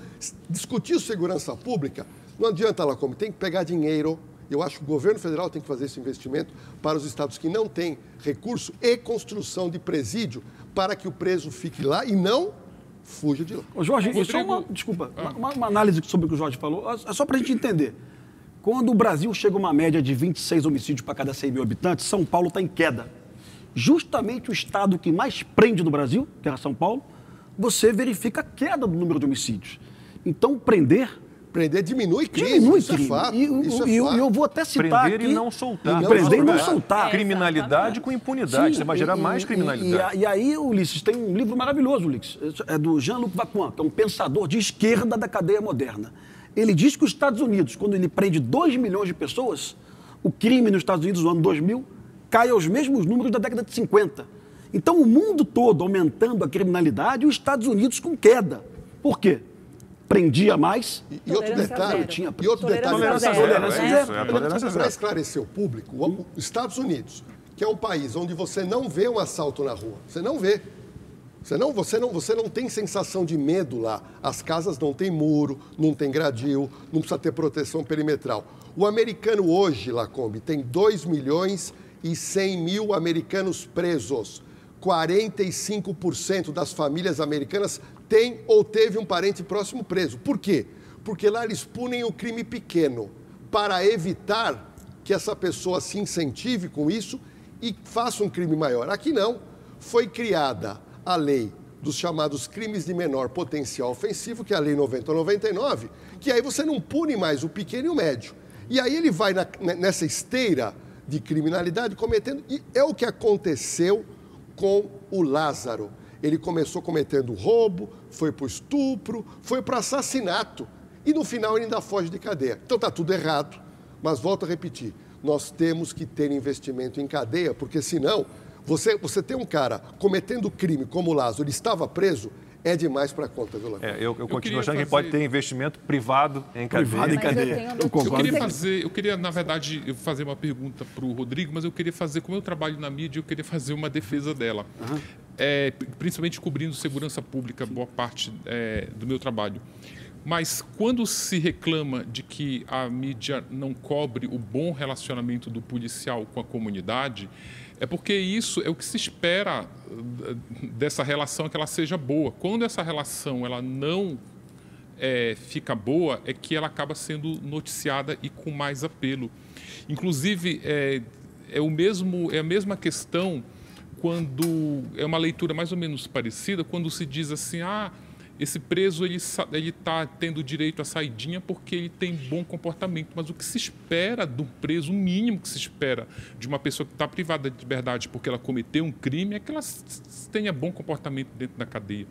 discutir segurança pública, não adianta lá como tem que pegar dinheiro Eu acho que o governo federal tem que fazer esse investimento para os estados que não têm recurso e construção de presídio para que o preso fique lá e não fuja de lá. Ô, Jorge, desculpa, uma análise sobre o que o Jorge falou, é só para a gente entender. Quando o Brasil chega a uma média de 26 homicídios para cada 100 mil habitantes, São Paulo está em queda. Justamente o estado que mais prende no Brasil, que era São Paulo, você verifica a queda do número de homicídios. Então, prender diminui crime, diminui isso crime. é fato. E eu vou até citar prender aqui... e não soltar. Prender e não soltar. Criminalidade com impunidade. Sim, você vai gerar mais criminalidade. E aí, Ulisses, tem um livro maravilhoso, Ulisses. É do Jean-Luc Vacuin, que é um pensador de esquerda da cadeia moderna. Ele diz que os Estados Unidos, quando ele prende 2 milhões de pessoas, o crime nos Estados Unidos no ano 2000 cai aos mesmos números da década de 50. Então, o mundo todo aumentando a criminalidade e os Estados Unidos com queda. Por quê? Prendia mais. E outro detalhe, Tolerância zero. Para esclarecer o público, os Estados Unidos, que é um país onde você não vê um assalto na rua, você não vê. Você não tem sensação de medo lá. As casas não têm muro, não tem gradil, não precisa ter proteção perimetral. O americano hoje, Lacombe, tem 2 milhões e 100 mil americanos presos. 45% das famílias americanas tem ou teve um parente próximo preso. Por quê? Porque lá eles punem o crime pequeno para evitar que essa pessoa se incentive com isso e faça um crime maior. Aqui não. Foi criada a lei dos chamados crimes de menor potencial ofensivo, que é a Lei 90/99, que aí você não pune mais o pequeno e o médio. E aí ele vai nessa esteira de criminalidade cometendo... E é o que aconteceu com o Lázaro. Ele começou cometendo roubo, foi para o estupro, foi para o assassinato. E no final ele ainda foge de cadeia. Então está tudo errado. Mas volto a repetir, nós temos que ter investimento em cadeia, porque senão... Você tem um cara cometendo crime como o Lázaro, ele estava preso, é demais para a conta, viu, Lacombe? Eu continuo achando que pode ter investimento privado em cadeia. Privado em cadeia. Eu queria, na verdade, fazer uma pergunta para o Rodrigo, mas eu queria fazer, como eu trabalho na mídia, eu queria fazer uma defesa dela. Principalmente cobrindo segurança pública, boa parte do meu trabalho. Mas quando se reclama de que a mídia não cobre o bom relacionamento do policial com a comunidade, é porque isso é o que se espera dessa relação, que ela seja boa. Quando essa relação ela não fica boa, é que ela acaba sendo noticiada e com mais apelo. Inclusive, é a mesma questão quando é uma leitura mais ou menos parecida, quando se diz assim, esse preso ele está tendo direito à saidinha porque ele tem bom comportamento. Mas o que se espera do preso, o mínimo que se espera de uma pessoa que está privada de liberdade porque ela cometeu um crime, é que ela tenha bom comportamento dentro da cadeia.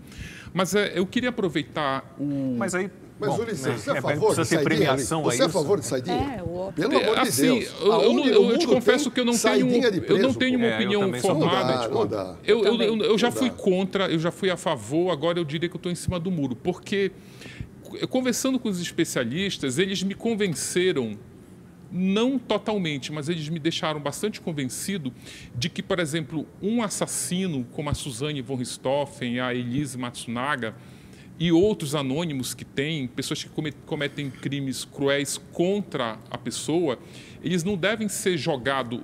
Mas eu queria aproveitar o... Mas aí... Mas, Ulisses, você é a favor de saidinha? Premiação você é a favor de saidinha? Pelo amor de Deus. Eu te confesso que eu não tenho uma opinião formada. Eu já fui contra, eu já fui a favor, agora eu diria que eu estou em cima do muro. Porque, conversando com os especialistas, eles me convenceram, não totalmente, mas eles me deixaram bastante convencido de que, por exemplo, um assassino como a Suzane von Richthofen, a Elise Matsunaga, e outros anônimos que têm, pessoas que cometem crimes cruéis contra a pessoa, eles não devem ser jogados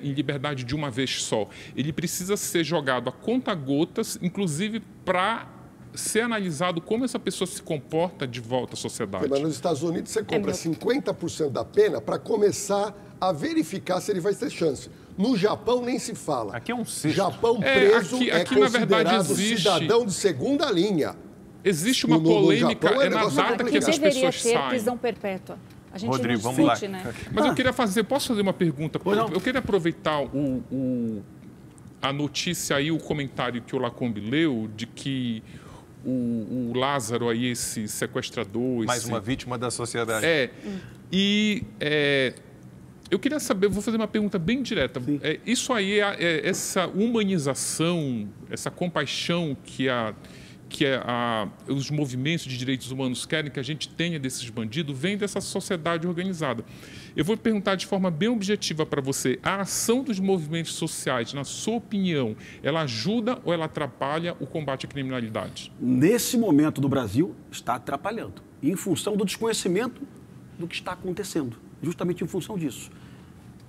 em liberdade de uma vez só. Ele precisa ser jogado a conta-gotas, inclusive para ser analisado como essa pessoa se comporta de volta à sociedade. Mas nos Estados Unidos você compra 50% da pena para começar a verificar se ele vai ter chance. No Japão nem se fala. Aqui é um sexto. Japão preso aqui, considerado na verdade, cidadão de segunda linha. Existe uma polêmica, na data que essas pessoas saem. Deveria ter prisão perpétua. A gente Rodrigo, não vamos discute, lá. né? Mas posso fazer uma pergunta? Eu queria aproveitar a notícia aí, o comentário que o Lacombe leu, de que o Lázaro aí, esse sequestrador... Mais uma vítima da sociedade. Eu queria saber, vou fazer uma pergunta bem direta. Isso aí, essa humanização, essa compaixão que os movimentos de direitos humanos querem que a gente tenha desses bandidos, vem dessa sociedade organizada. Eu vou perguntar de forma bem objetiva para você, a ação dos movimentos sociais, na sua opinião, ela ajuda ou ela atrapalha o combate à criminalidade? Nesse momento do Brasil, está atrapalhando, em função do desconhecimento do que está acontecendo. justamente em função disso.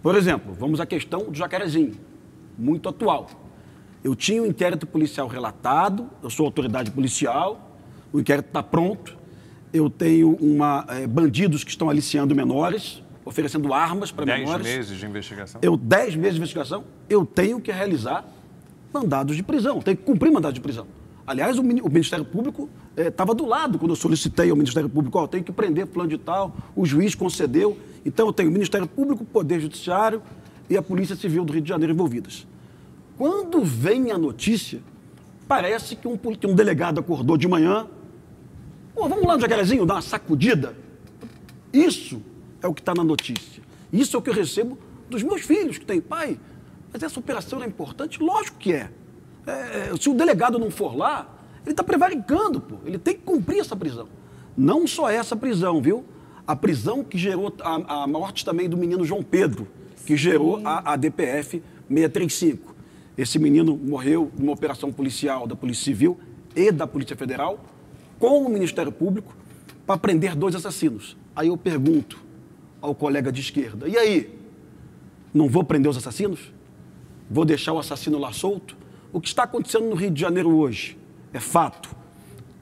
Por exemplo, vamos à questão do Jacarezinho, muito atual. Eu tinha um inquérito policial relatado, eu sou autoridade policial, o inquérito está pronto, eu tenho bandidos que estão aliciando menores, oferecendo armas para menores. 10 meses de investigação? 10 meses de investigação, eu tenho que realizar mandados de prisão, tenho que cumprir mandados de prisão. Aliás, o Ministério Público estava do lado quando eu solicitei ao Ministério Público, tenho que prender fulano de tal, o juiz concedeu. Então, eu tenho o Ministério Público, o Poder Judiciário e a Polícia Civil do Rio de Janeiro envolvidas. Quando vem a notícia, parece que um delegado acordou de manhã, vamos lá no Jacarezinho, dar uma sacudida. Isso é o que está na notícia. Isso é o que eu recebo dos meus filhos, que têm pai. Mas essa operação é importante? Lógico que é. Se o delegado não for lá, ele está prevaricando, pô. Ele tem que cumprir essa prisão. Não só essa prisão, viu? A prisão que gerou a morte também do menino João Pedro, que gerou a DPF 635. Esse menino morreu numa operação policial da Polícia Civil e da Polícia Federal, com o Ministério Público, para prender 2 assassinos. Aí eu pergunto ao colega de esquerda, e aí? Não vou prender os assassinos? Vou deixar o assassino lá solto? O que está acontecendo no Rio de Janeiro hoje é fato.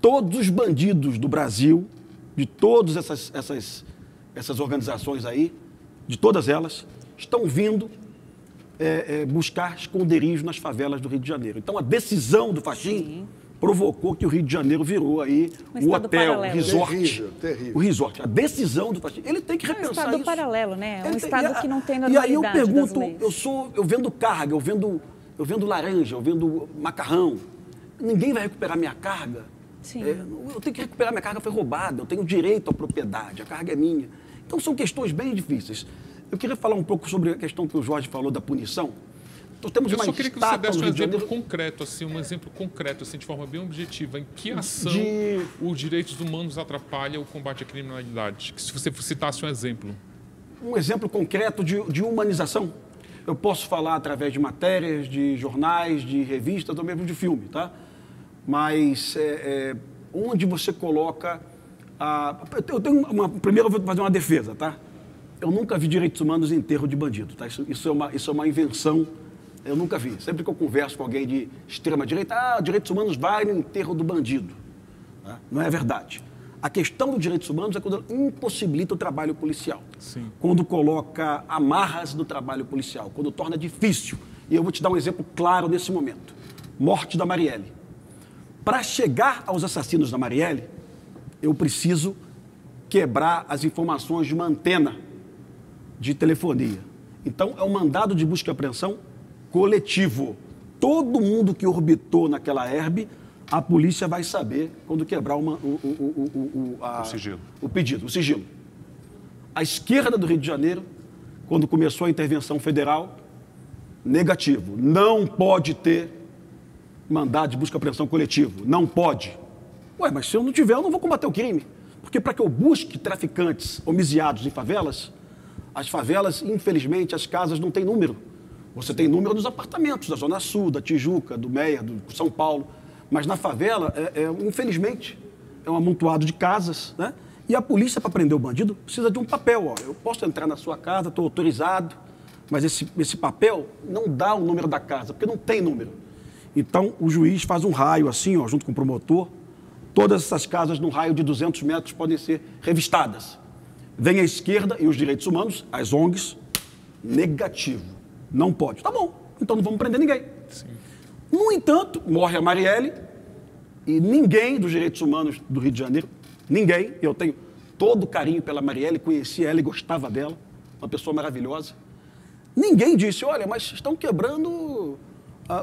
Todos os bandidos do Brasil, de todas essas organizações aí, de todas elas, estão vindo buscar esconderijo nas favelas do Rio de Janeiro. Então, a decisão do Fachin provocou que o Rio de Janeiro virou aí o hotel, o resort. Terrível. O resort. A decisão do Fachin. Ele tem que repensar isso. É um estado paralelo, né? É um estado que não tem normalidade. E aí eu pergunto, eu vendo carga, eu vendo laranja, eu vendo macarrão. Ninguém vai recuperar minha carga. Sim. Eu tenho que recuperar minha carga, foi roubada. Eu tenho direito à propriedade, a carga é minha. Então, são questões bem difíceis. Eu queria falar um pouco sobre a questão que o Jorge falou da punição. Eu só queria que você desse um exemplo concreto, assim, de forma bem objetiva. Em que ação os direitos humanos atrapalham o combate à criminalidade? Se você citasse um exemplo. Um exemplo concreto de humanização. Eu posso falar através de matérias, de jornais, de revistas, ou mesmo de filme, tá? Mas onde você coloca... Primeiro eu vou fazer uma defesa, tá? Eu nunca vi direitos humanos em enterro de bandido, tá? Isso é uma invenção, eu nunca vi. Sempre que eu converso com alguém de extrema-direita, direitos humanos vai no enterro do bandido. Tá? Não é verdade. A questão dos direitos humanos é quando impossibilita o trabalho policial. Sim. Quando coloca amarras no trabalho policial, quando torna difícil. E eu vou te dar um exemplo claro nesse momento. Morte da Marielle. Para chegar aos assassinos da Marielle, eu preciso quebrar as informações de uma antena de telefonia. Então, é um mandado de busca e apreensão coletivo. Todo mundo que orbitou naquela herbe, a polícia vai saber quando quebrar o sigilo. O pedido, o sigilo. A esquerda do Rio de Janeiro, quando começou a intervenção federal, negativo. Não pode ter mandado de busca e apreensão coletivo. Não pode. Ué, mas se eu não tiver, eu não vou combater o crime. Porque para que eu busque traficantes homiziados em favelas, as favelas, infelizmente, as casas não têm número. Você tem número nos apartamentos da Zona Sul, da Tijuca, do Meia, do São Paulo. Mas na favela, infelizmente, é um amontoado de casas, né? E a polícia, para prender o bandido, precisa de um papel. Eu posso entrar na sua casa, estou autorizado, mas esse papel não dá o número da casa, porque não tem número. Então, o juiz faz um raio assim, junto com o promotor. Todas essas casas, num raio de 200 metros, podem ser revistadas. Vem a esquerda e os direitos humanos, as ONGs, negativo. Não pode. Tá bom, então não vamos prender ninguém. Sim. No entanto, morre a Marielle e ninguém dos direitos humanos do Rio de Janeiro, ninguém, eu tenho todo o carinho pela Marielle, conheci ela e gostava dela, uma pessoa maravilhosa. Ninguém disse, olha, mas estão quebrando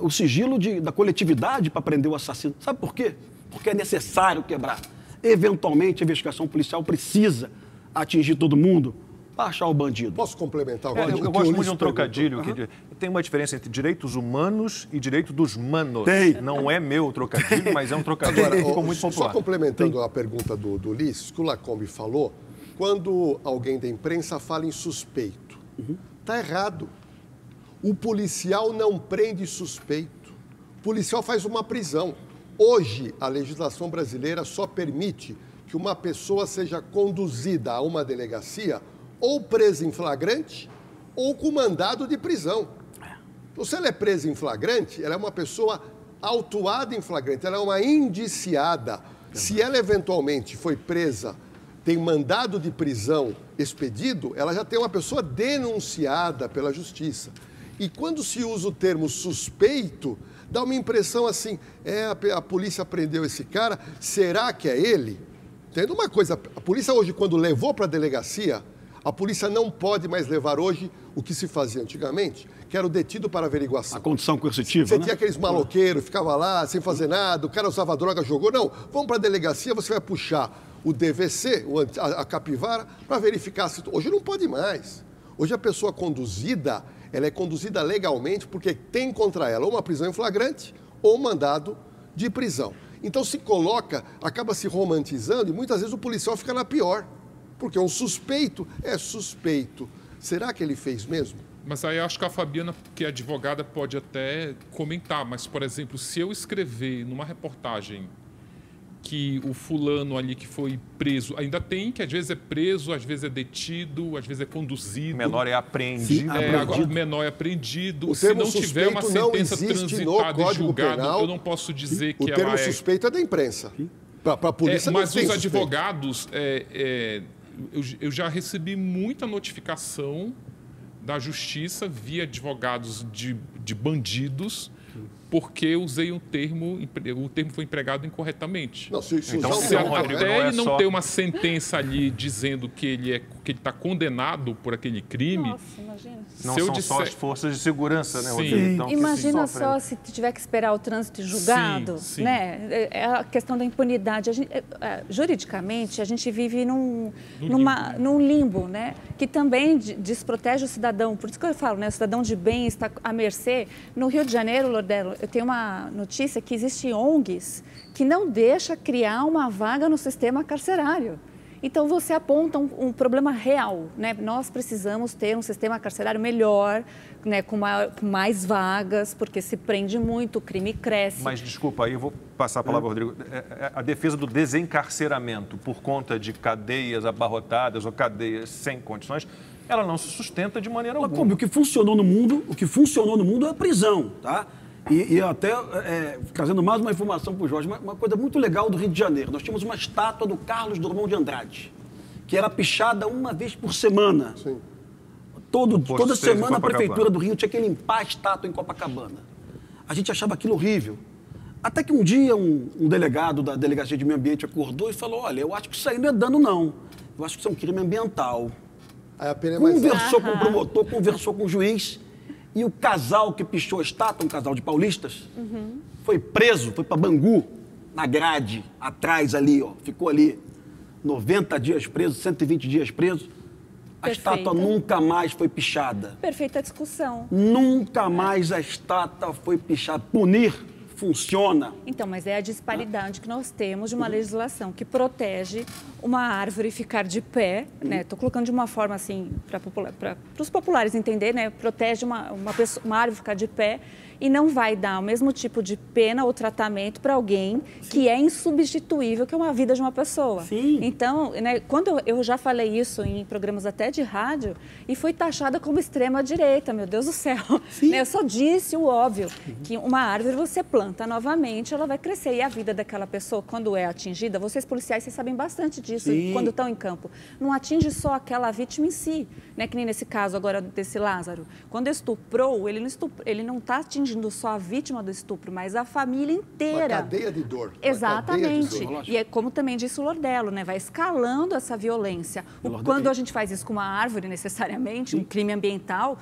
o sigilo da coletividade para prender o assassino. Sabe por quê? Porque é necessário quebrar. Eventualmente, a investigação policial precisa atingir todo mundo para achar o bandido. Posso complementar? Eu gosto muito de um trocadilho. Tem uma diferença entre direitos humanos e direito dos manos. Tem. Não é meu trocadilho, mas é um trocadilho que ficou muito popular. Só complementando a pergunta do Ulisses, que o Lacombe falou, quando alguém da imprensa fala em suspeito, está errado. O policial não prende suspeito. O policial faz uma prisão. Hoje, a legislação brasileira só permite que uma pessoa seja conduzida a uma delegacia ou presa em flagrante ou com mandado de prisão. Então, se ela é presa em flagrante, ela é uma pessoa autuada em flagrante, ela é uma indiciada. Se ela eventualmente foi presa, tem mandado de prisão expedido, ela já tem uma pessoa denunciada pela justiça. E quando se usa o termo suspeito, dá uma impressão assim, a polícia prendeu esse cara, será que é ele? Entende uma coisa, a polícia hoje, quando levou para a delegacia, a polícia não pode mais levar hoje o que se fazia antigamente, que era o detido para averiguação. A condição coercitiva, Você né? tinha aqueles maloqueiros, ficava lá sem fazer nada, o cara usava droga, jogou. Não, vamos para a delegacia, você vai puxar o DVC, a capivara, para verificar se... Hoje não pode mais. Hoje a pessoa conduzida, ela é conduzida legalmente porque tem contra ela ou uma prisão em flagrante ou um mandado de prisão. Então se coloca, acaba se romantizando e muitas vezes o policial fica na pior. Porque um suspeito é suspeito. Será que ele fez mesmo? Mas aí acho que a Fabiana, que é advogada, pode até comentar. Mas, por exemplo, se eu escrever numa reportagem que o fulano ali que foi preso, ainda tem, que às vezes é preso, às vezes é detido, às vezes é conduzido. O menor é apreendido. Agora o menor é apreendido. Se não tiver uma sentença transitada e julgada, Penal, eu não posso dizer que ela é... O termo suspeito é da imprensa. Para a polícia não mas tem os suspeito. advogados, eu já recebi muita notificação da justiça via advogados de bandidos, porque eu usei o termo foi empregado incorretamente. Não, então, se até ele não ter uma sentença ali dizendo que ele está condenado por aquele crime... Nossa, imagina. Não são só as forças de segurança, né, Rodrigo? Então, imagina só se tiver que esperar o trânsito julgado, né? É a questão da impunidade. Juridicamente, a gente vive num limbo, né? Que também desprotege o cidadão. Por isso que eu falo, né? O cidadão de bem está à mercê. No Rio de Janeiro, Lordelo, eu tenho uma notícia que existem ONGs que não deixam criar uma vaga no sistema carcerário. Então, você aponta um problema real, né? Nós precisamos ter um sistema carcerário melhor, né? com mais vagas, porque se prende muito, o crime cresce. Mas, desculpa, aí eu vou passar a palavra ao Rodrigo. A defesa do desencarceramento por conta de cadeias abarrotadas ou cadeias sem condições, ela não se sustenta de maneira alguma. Como o que funcionou no mundo é a prisão, tá? E até, trazendo mais uma informação para o Jorge, uma coisa muito legal do Rio de Janeiro. Nós tínhamos uma estátua do Carlos Drummond de Andrade, que era pichada uma vez por semana. Sim. Toda semana a Prefeitura do Rio tinha que limpar a estátua em Copacabana. A gente achava aquilo horrível. Até que um dia um delegado da Delegacia de Meio Ambiente acordou e falou, olha, eu acho que isso aí não é dano, não. Eu acho que isso é um crime ambiental. Aí a pena é mais conversou com o promotor, conversou com o juiz. E o casal que pichou a estátua, um casal de paulistas, foi preso, foi para Bangu, na grade, atrás ali, ó. Ficou ali 90 dias preso, 120 dias preso. A estátua nunca mais foi pichada. Perfeita discussão. Nunca mais a estátua foi pichada. Punir funciona. Então, mas é a disparidade que nós temos de uma legislação que protege uma árvore ficar de pé, né? Estou colocando de uma forma assim, para os populares entenderem, né? Protege uma árvore ficar de pé e não vai dar o mesmo tipo de pena ou tratamento para alguém que é insubstituível, que é uma vida de uma pessoa. Sim. Então, né, quando eu já falei isso em programas até de rádio e fui taxada como extrema-direita, meu Deus do céu. Né, eu só disse o óbvio, que uma árvore você planta novamente, ela vai crescer. E a vida daquela pessoa, quando é atingida, vocês policiais, vocês sabem bastante disso, quando estão em campo. Não atinge só aquela vítima em si, né, que nem nesse caso agora desse Lázaro. Quando estuprou, ele não está atingindo só a vítima do estupro, mas a família inteira. Uma cadeia de dor. Exatamente. De dor. E é como também disse o Lordelo, né? Vai escalando essa violência. Quando a gente faz isso com uma árvore, necessariamente, um crime ambiental,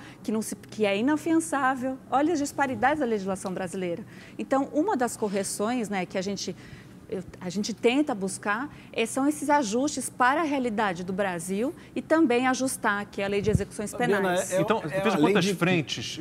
que é inafiançável. Olha as disparidades da legislação brasileira. Então, uma das correções, né, que a gente tenta buscar são esses ajustes para a realidade do Brasil e também ajustar aqui a lei de execuções penais. Então, veja quantas frentes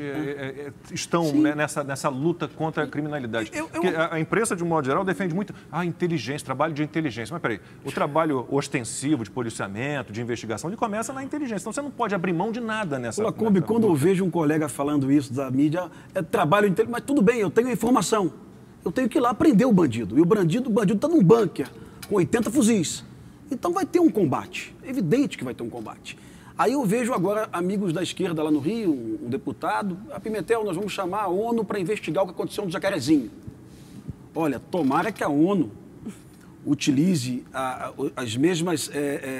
estão, né, nessa luta contra a criminalidade. Porque a imprensa, de um modo geral, defende muito a inteligência, trabalho de inteligência. Mas, peraí, o trabalho ostensivo de policiamento, de investigação, ele começa na inteligência. Então, você não pode abrir mão de nada nessa... Lacombe, quando eu vejo um colega falando isso da mídia, é trabalho inteligente, mas tudo bem, eu tenho a informação. Eu tenho que ir lá prender o bandido. E o bandido está num bunker com 80 fuzis. Então vai ter um combate. É evidente que vai ter um combate. Aí eu vejo agora amigos da esquerda lá no Rio, um deputado, a Pimentel, nós vamos chamar a ONU para investigar o que aconteceu no Jacarezinho. Olha, tomara que a ONU utilize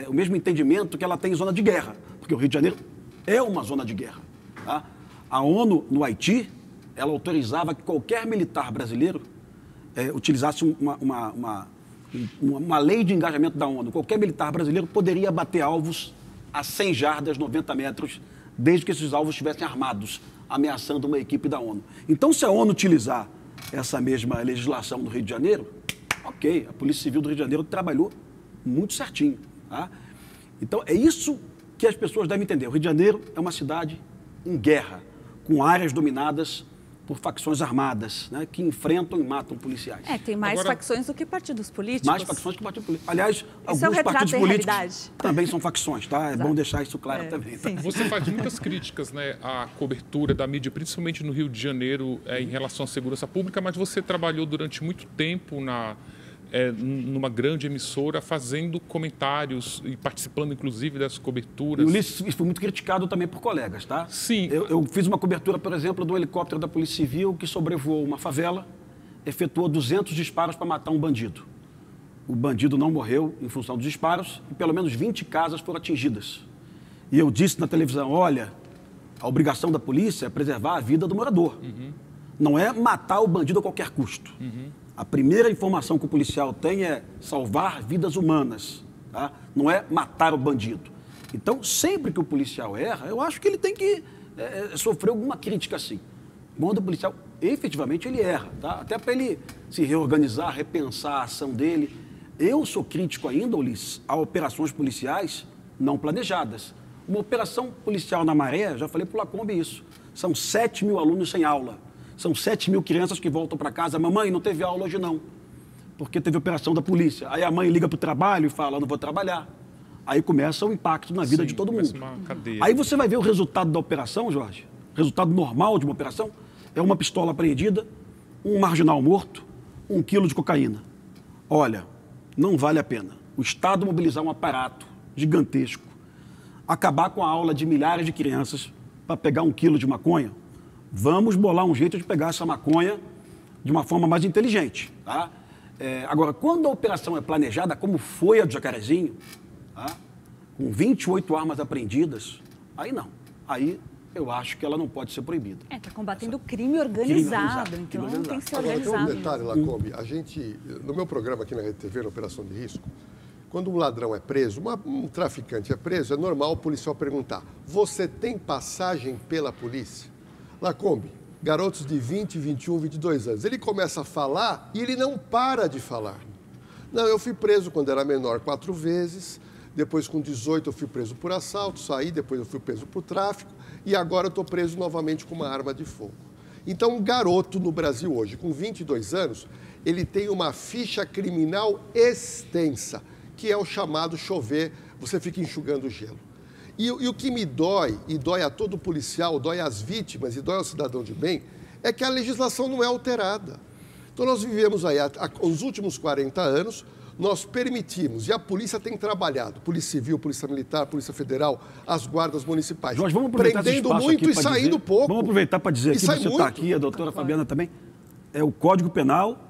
o mesmo entendimento que ela tem em zona de guerra, porque o Rio de Janeiro é uma zona de guerra. Tá? A ONU, no Haiti, ela autorizava que qualquer militar brasileiro utilizasse uma lei de engajamento da ONU. Qualquer militar brasileiro poderia abater alvos a 100 jardas, 90 metros, desde que esses alvos estivessem armados, ameaçando uma equipe da ONU. Então, se a ONU utilizar essa mesma legislação do Rio de Janeiro, ok, a Polícia Civil do Rio de Janeiro trabalhou muito certinho. Tá? Então, é isso que as pessoas devem entender. O Rio de Janeiro é uma cidade em guerra, com áreas dominadas por facções armadas, né, que enfrentam e matam policiais. Tem mais facções do que partidos políticos. Mais facções que partidos políticos. Aliás, alguns partidos políticos realidade. Também são facções, tá? É bom deixar isso claro também. Tá? Você faz muitas críticas, né, à cobertura da mídia, principalmente no Rio de Janeiro, em relação à segurança pública, mas você trabalhou durante muito tempo numa grande emissora, fazendo comentários e participando, inclusive, das coberturas. E, Ulisses, isso foi muito criticado também por colegas, tá? Sim. Eu fiz uma cobertura, por exemplo, do helicóptero da Polícia Civil que sobrevoou uma favela, efetuou 200 disparos para matar um bandido. O bandido não morreu em função dos disparos e pelo menos 20 casas foram atingidas. E eu disse na televisão, olha, a obrigação da polícia é preservar a vida do morador. Não é matar o bandido a qualquer custo. A primeira informação que o policial tem é salvar vidas humanas, tá? Não é matar o bandido. Então, sempre que o policial erra, eu acho que ele tem que sofrer alguma crítica assim. Quando o policial, efetivamente, ele erra, tá? Até para ele se reorganizar, repensar a ação dele. Eu sou crítico ainda, Ulisses, a operações policiais não planejadas. Uma operação policial na Maré, já falei para o Lacombe isso, são 7 mil alunos sem aula. São 7 mil crianças que voltam para casa. Mamãe, não teve aula hoje não, porque teve operação da polícia. Aí a mãe liga para o trabalho e fala, não vou trabalhar. Aí começa o impacto na vida de todo mundo. Aí você vai ver o resultado da operação, Jorge. O resultado normal de uma operação é uma pistola apreendida, um marginal morto, 1 quilo de cocaína. Olha, não vale a pena. O Estado mobilizar um aparato gigantesco, acabar com a aula de milhares de crianças para pegar 1 quilo de maconha. Vamos bolar um jeito de pegar essa maconha de uma forma mais inteligente. Tá? Agora, quando a operação é planejada, como foi a do Jacarezinho, tá? Com 28 armas apreendidas, aí não. Aí eu acho que ela não pode ser proibida. Está combatendo o crime organizado, então tem que ser organizado. Agora, tem um detalhe, Lacombe. A gente, no meu programa aqui na Rede TV, na Operação de Risco, quando um ladrão é preso, um traficante é preso, é normal o policial perguntar, você tem passagem pela polícia? Lacombe, garotos de 20, 21, 22 anos. Ele começa a falar e ele não para de falar. Não, eu fui preso quando era menor 4 vezes, depois com 18 eu fui preso por assalto, saí, depois eu fui preso por tráfico e agora eu estou preso novamente com uma arma de fogo. Então, um garoto no Brasil hoje, com 22 anos, ele tem uma ficha criminal extensa, que é o chamado chover, você fica enxugando gelo. E o que me dói, e dói a todo policial, dói às vítimas e dói ao cidadão de bem, é que a legislação não é alterada. Então, nós vivemos aí, os últimos 40 anos, nós permitimos, e a polícia tem trabalhado, Polícia Civil, Polícia Militar, Polícia Federal, as guardas municipais, Jorge, vamos aproveitar prendendo muito e saindo pouco. Vamos aproveitar para dizer que você está aqui, a doutora Fabiana também, é o Código Penal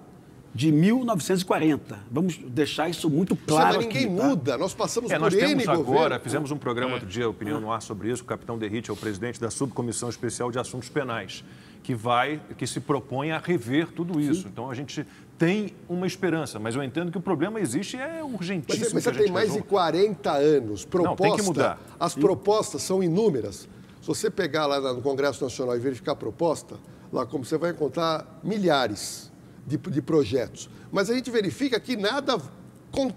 de 1940. Vamos deixar isso muito claro aqui. Ninguém muda, nós passamos por nós temos agora, governo. Fizemos um programa outro dia, Opinião no Ar, sobre isso, o capitão Derrite é o presidente da Subcomissão Especial de Assuntos Penais, que se propõe a rever tudo isso. Sim. Então, a gente tem uma esperança, mas eu entendo que o problema existe e é urgentíssimo. Mas você tem mais de 40 anos. Não, tem que mudar. As propostas são inúmeras. Se você pegar lá no Congresso Nacional e verificar a proposta, lá como você vai encontrar milhares de projetos. Mas a gente verifica que nada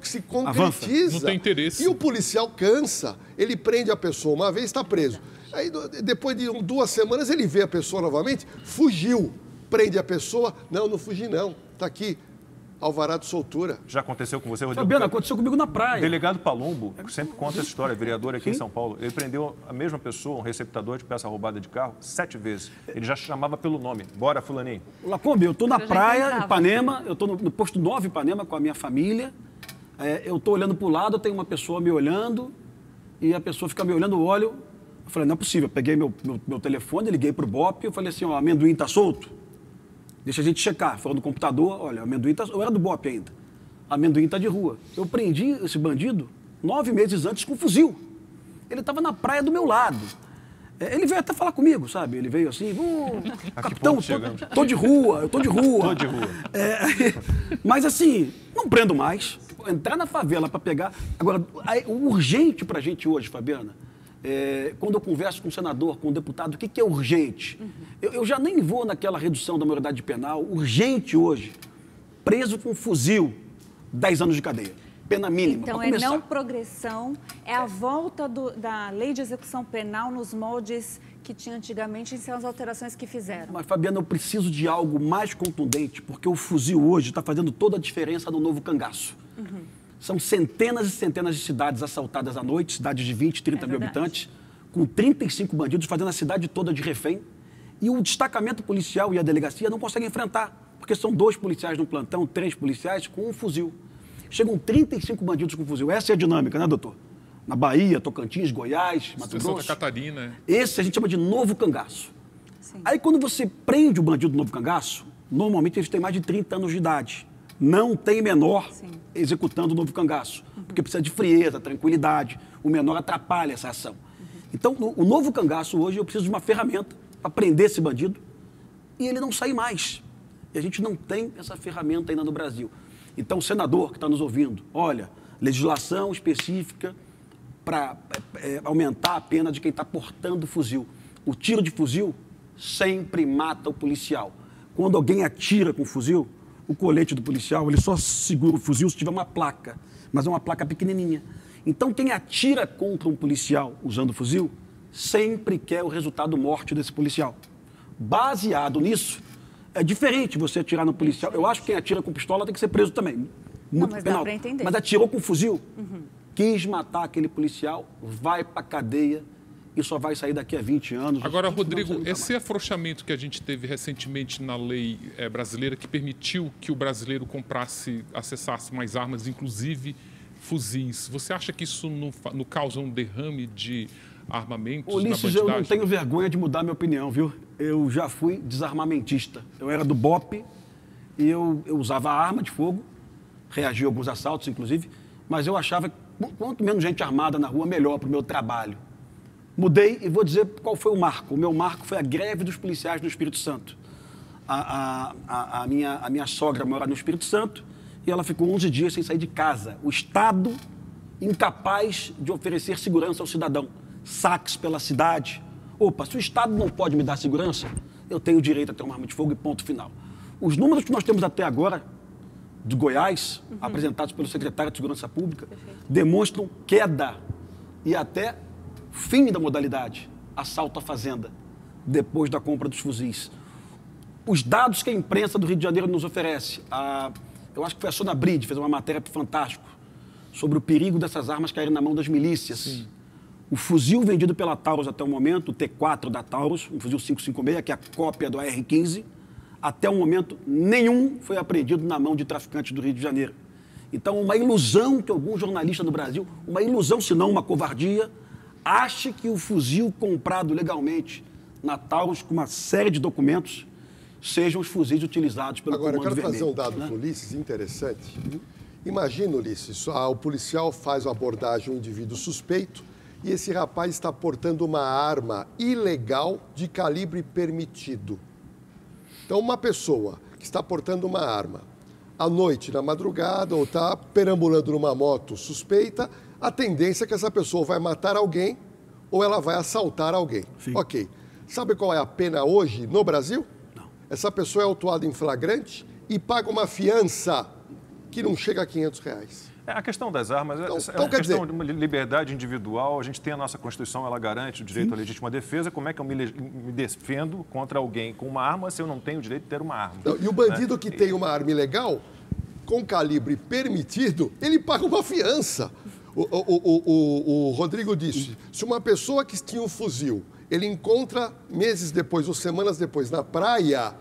se concretiza. Não tem interesse. E o policial cansa, ele prende a pessoa uma vez, está preso. Aí, depois de 2 semanas, ele vê a pessoa novamente, fugiu. Prende a pessoa, não fugi não, está aqui, alvará de soltura. Já aconteceu com você, Rodrigo? Fabiana, aconteceu comigo na praia. O delegado Palumbo sempre conta essa história, vereador aqui em São Paulo. Ele prendeu a mesma pessoa, um receptador de peça roubada de carro, 7 vezes. Ele já chamava pelo nome. Bora, fulaninho. Lacombe, eu estou na praia, Ipanema, eu estou no posto 9 Ipanema com a minha família. Eu estou olhando para o lado, tem uma pessoa me olhando e a pessoa fica me olhando, eu olho, eu falei, não é possível. Eu peguei meu telefone, liguei para o BOPE, eu falei assim, ó, amendoim está solto? Deixa a gente checar. Foi no computador, olha, amendoim está... Eu era do BOPE ainda. Amendoim está de rua. Eu prendi esse bandido 9 meses antes com um fuzil. Ele estava na praia do meu lado. Ele veio até falar comigo, sabe? Ele veio assim, capitão, tô de rua, eu tô de rua. Tô de rua. Mas assim, não prendo mais. Entrar na favela para pegar... Agora, o urgente para a gente hoje, Fabiana, quando eu converso com um senador, com um deputado, o que é urgente? Eu já nem vou naquela redução da maioridade penal. Urgente hoje, preso com um fuzil, 10 anos de cadeia. Pena mínima. Então é não progressão, é a volta da lei de execução penal nos moldes que tinha antigamente, em são as alterações que fizeram. Mas, Fabiana, eu preciso de algo mais contundente, porque o fuzil hoje está fazendo toda a diferença no novo cangaço. São centenas e centenas de cidades assaltadas à noite, cidades de 20, 30 mil habitantes, com 35 bandidos fazendo a cidade toda de refém. E o destacamento policial e a delegacia não conseguem enfrentar, porque são 2 policiais no plantão, 3 policiais com um fuzil. Chegam 35 bandidos com fuzil. Essa é a dinâmica, né, doutor? Na Bahia, Tocantins, Goiás, Mato Grosso. Santa Catarina. Esse a gente chama de novo cangaço. Sim. Aí, quando você prende o bandido do novo cangaço, normalmente eles têm mais de 30 anos de idade. Não tem menor executando o novo cangaço, porque precisa de frieza, tranquilidade. O menor atrapalha essa ação. Então, o novo cangaço hoje, eu preciso de uma ferramenta para prender esse bandido e ele não sair mais. E a gente não tem essa ferramenta ainda no Brasil. Então, o senador que está nos ouvindo, olha, legislação específica para aumentar a pena de quem está portando fuzil. O tiro de fuzil sempre mata o policial. Quando alguém atira com fuzil, o colete do policial, ele só segura o fuzil se tiver uma placa, mas é uma placa pequenininha. Então, quem atira contra um policial usando fuzil, sempre quer o resultado morte desse policial. Baseado nisso, é diferente você atirar no policial. Eu acho que quem atira com pistola tem que ser preso também. Muito mas penal. dá pra entender. Mas atirou com fuzil, quis matar aquele policial, vai para cadeia e só vai sair daqui a 20 anos. Agora, Rodrigo, esse afrouxamento que a gente teve recentemente na lei brasileira, que permitiu que o brasileiro acessasse mais armas, inclusive fuzis, você acha que isso não causa um derrame de armamentos Ulisses, na bandidagem? eu não tenho vergonha de mudar minha opinião, viu? Eu já fui desarmamentista. Eu era do BOPE e eu usava arma de fogo, reagia a alguns assaltos, inclusive, mas eu achava que quanto menos gente armada na rua, melhor para o meu trabalho. Mudei e vou dizer qual foi o marco. O meu marco foi a greve dos policiais no Espírito Santo. A minha sogra mora no Espírito Santo e ela ficou 11 dias sem sair de casa. O Estado incapaz de oferecer segurança ao cidadão. Saques pela cidade. Opa, se o Estado não pode me dar segurança, eu tenho direito a ter uma arma de fogo e ponto final. Os números que nós temos até agora, de Goiás, apresentados pelo secretário de Segurança Pública, demonstram queda e até fim da modalidade, assalto à fazenda, depois da compra dos fuzis. Os dados que a imprensa do Rio de Janeiro nos oferece, eu acho que foi a Sona Bride, fez uma matéria para o Fantástico, sobre o perigo dessas armas caírem na mão das milícias. Sim. O fuzil vendido pela Taurus até o momento, o T4 da Taurus, um fuzil 5.56, que é a cópia do AR-15, até o momento nenhum foi apreendido na mão de traficantes do Rio de Janeiro. Então, uma ilusão que algum jornalista no Brasil, uma ilusão, se não uma covardia, ache que o fuzil comprado legalmente na Taurus, com uma série de documentos, sejam os fuzis utilizados pelo Comando Vermelho. Agora, eu quero trazer um dado para o Ulisses interessante. Imagina, Ulisses, o policial faz uma abordagem a um indivíduo suspeito e esse rapaz está portando uma arma ilegal de calibre permitido. Então, uma pessoa que está portando uma arma à noite, na madrugada, ou está perambulando numa moto suspeita, a tendência é que essa pessoa vai matar alguém ou ela vai assaltar alguém. Sim. Ok. Sabe qual é a pena hoje no Brasil? Não. Essa pessoa é autuada em flagrante e paga uma fiança que não chega a R$500. A questão das armas é uma questão de uma liberdade individual. A gente tem a nossa Constituição, ela garante o direito à legítima defesa. Como é que eu me defendo contra alguém com uma arma se eu não tenho o direito de ter uma arma? Não, e o bandido que tem uma arma ilegal, com calibre permitido, ele paga uma fiança. O Rodrigo disse, se uma pessoa que tinha um fuzil, ele encontra meses depois ou semanas depois na praia,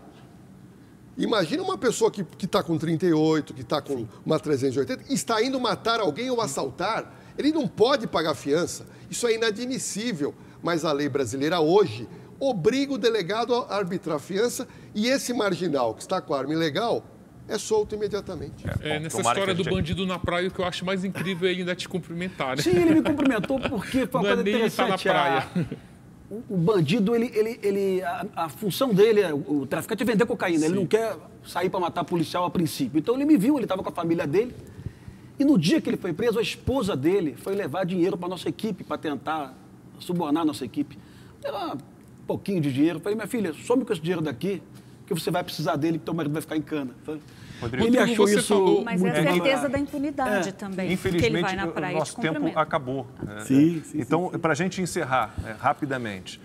imagina uma pessoa que está com 38, que está com uma 380, está indo matar alguém ou assaltar, Ele não pode pagar fiança. Isso é inadmissível. Mas a lei brasileira hoje obriga o delegado a arbitrar a fiança e esse marginal que está com a arma ilegal é solto imediatamente. Nessa história do bandido na praia, o que eu acho mais incrível é ele ainda te cumprimentar, né? Sim, ele me cumprimentou porque foi uma coisa interessante. Não é nem estar na praia. O bandido, a função dele, o traficante, é vender cocaína. Sim. Ele não quer sair para matar policial a princípio. Então ele me viu, ele estava com a família dele. E no dia que ele foi preso, a esposa dele foi levar dinheiro para a nossa equipe, para tentar subornar a nossa equipe. Era um pouquinho de dinheiro. Eu falei, minha filha, some com esse dinheiro daqui, que você vai precisar dele, que teu marido vai ficar em cana. Rodrigo, ele achou você isso falou, mas é a certeza da impunidade também. Infelizmente, que ele vai na praia o nosso tempo acabou. Sim, então, para a gente encerrar rapidamente,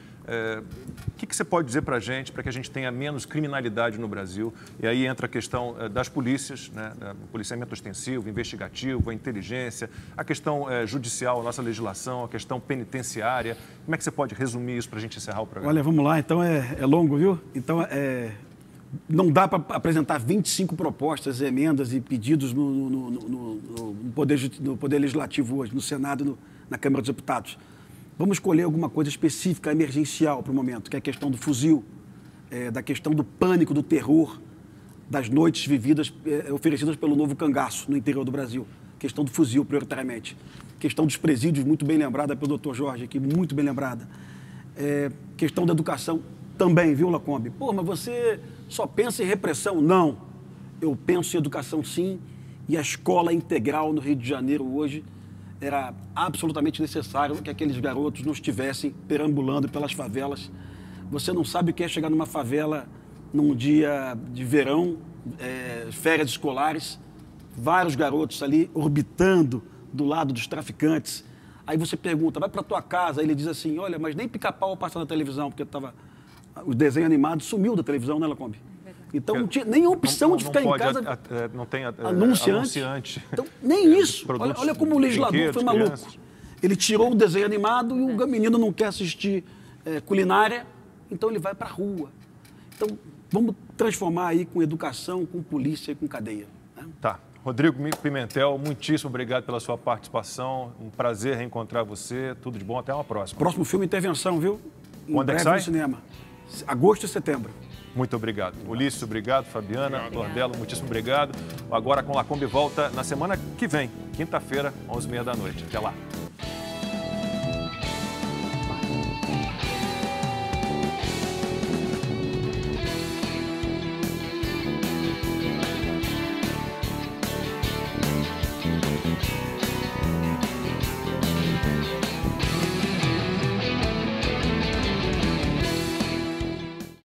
o que você pode dizer para a gente, para que a gente tenha menos criminalidade no Brasil? E aí entra a questão das polícias, né? O policiamento ostensivo, investigativo, a inteligência, a questão judicial, a nossa legislação, a questão penitenciária. Como é que você pode resumir isso para a gente encerrar o programa? Olha, vamos lá. Então, é longo, viu? Então, não dá para apresentar 25 propostas, emendas e pedidos no Poder Legislativo hoje, no Senado e na Câmara dos Deputados. Vamos escolher alguma coisa específica, emergencial para o momento, que é a questão do fuzil, da questão do pânico, do terror, das noites vividas, oferecidas pelo Novo Cangaço, no interior do Brasil. Questão do fuzil, prioritariamente. Questão dos presídios, muito bem lembrada pelo Dr. Jorge aqui, muito bem lembrada. Questão da educação também, viu, Lacombe? Pô, mas você só pensa em repressão? Não. Eu penso em educação, sim, e a escola integral no Rio de Janeiro hoje era absolutamente necessário que aqueles garotos não estivessem perambulando pelas favelas. Você não sabe o que é chegar numa favela num dia de verão, férias escolares, vários garotos ali orbitando do lado dos traficantes. Aí você pergunta, vai para tua casa? Aí ele diz assim, olha, mas nem Pica-Pau passa na televisão, porque o desenho animado sumiu da televisão, né, Lacombe? Então não tinha nem opção de ficar em casa. Não tem anunciante. Então, nem isso. Olha como o legislador foi maluco. Crianças. Ele tirou o desenho animado e o menino não quer assistir culinária, então ele vai para a rua. Então, vamos transformar aí com educação, com polícia e com cadeia. Né? Tá. Rodrigo Pimentel, muitíssimo obrigado pela sua participação. Um prazer reencontrar você. Tudo de bom. Até uma próxima. Próximo filme, Intervenção, viu? Quando é que sai? No cinema. Agosto e setembro. Muito obrigado. Ulisses, obrigado. Fabiana, Lordelo, muitíssimo obrigado. Agora com Lacombe volta na semana que vem, quinta-feira, 11h30 da noite. Até lá.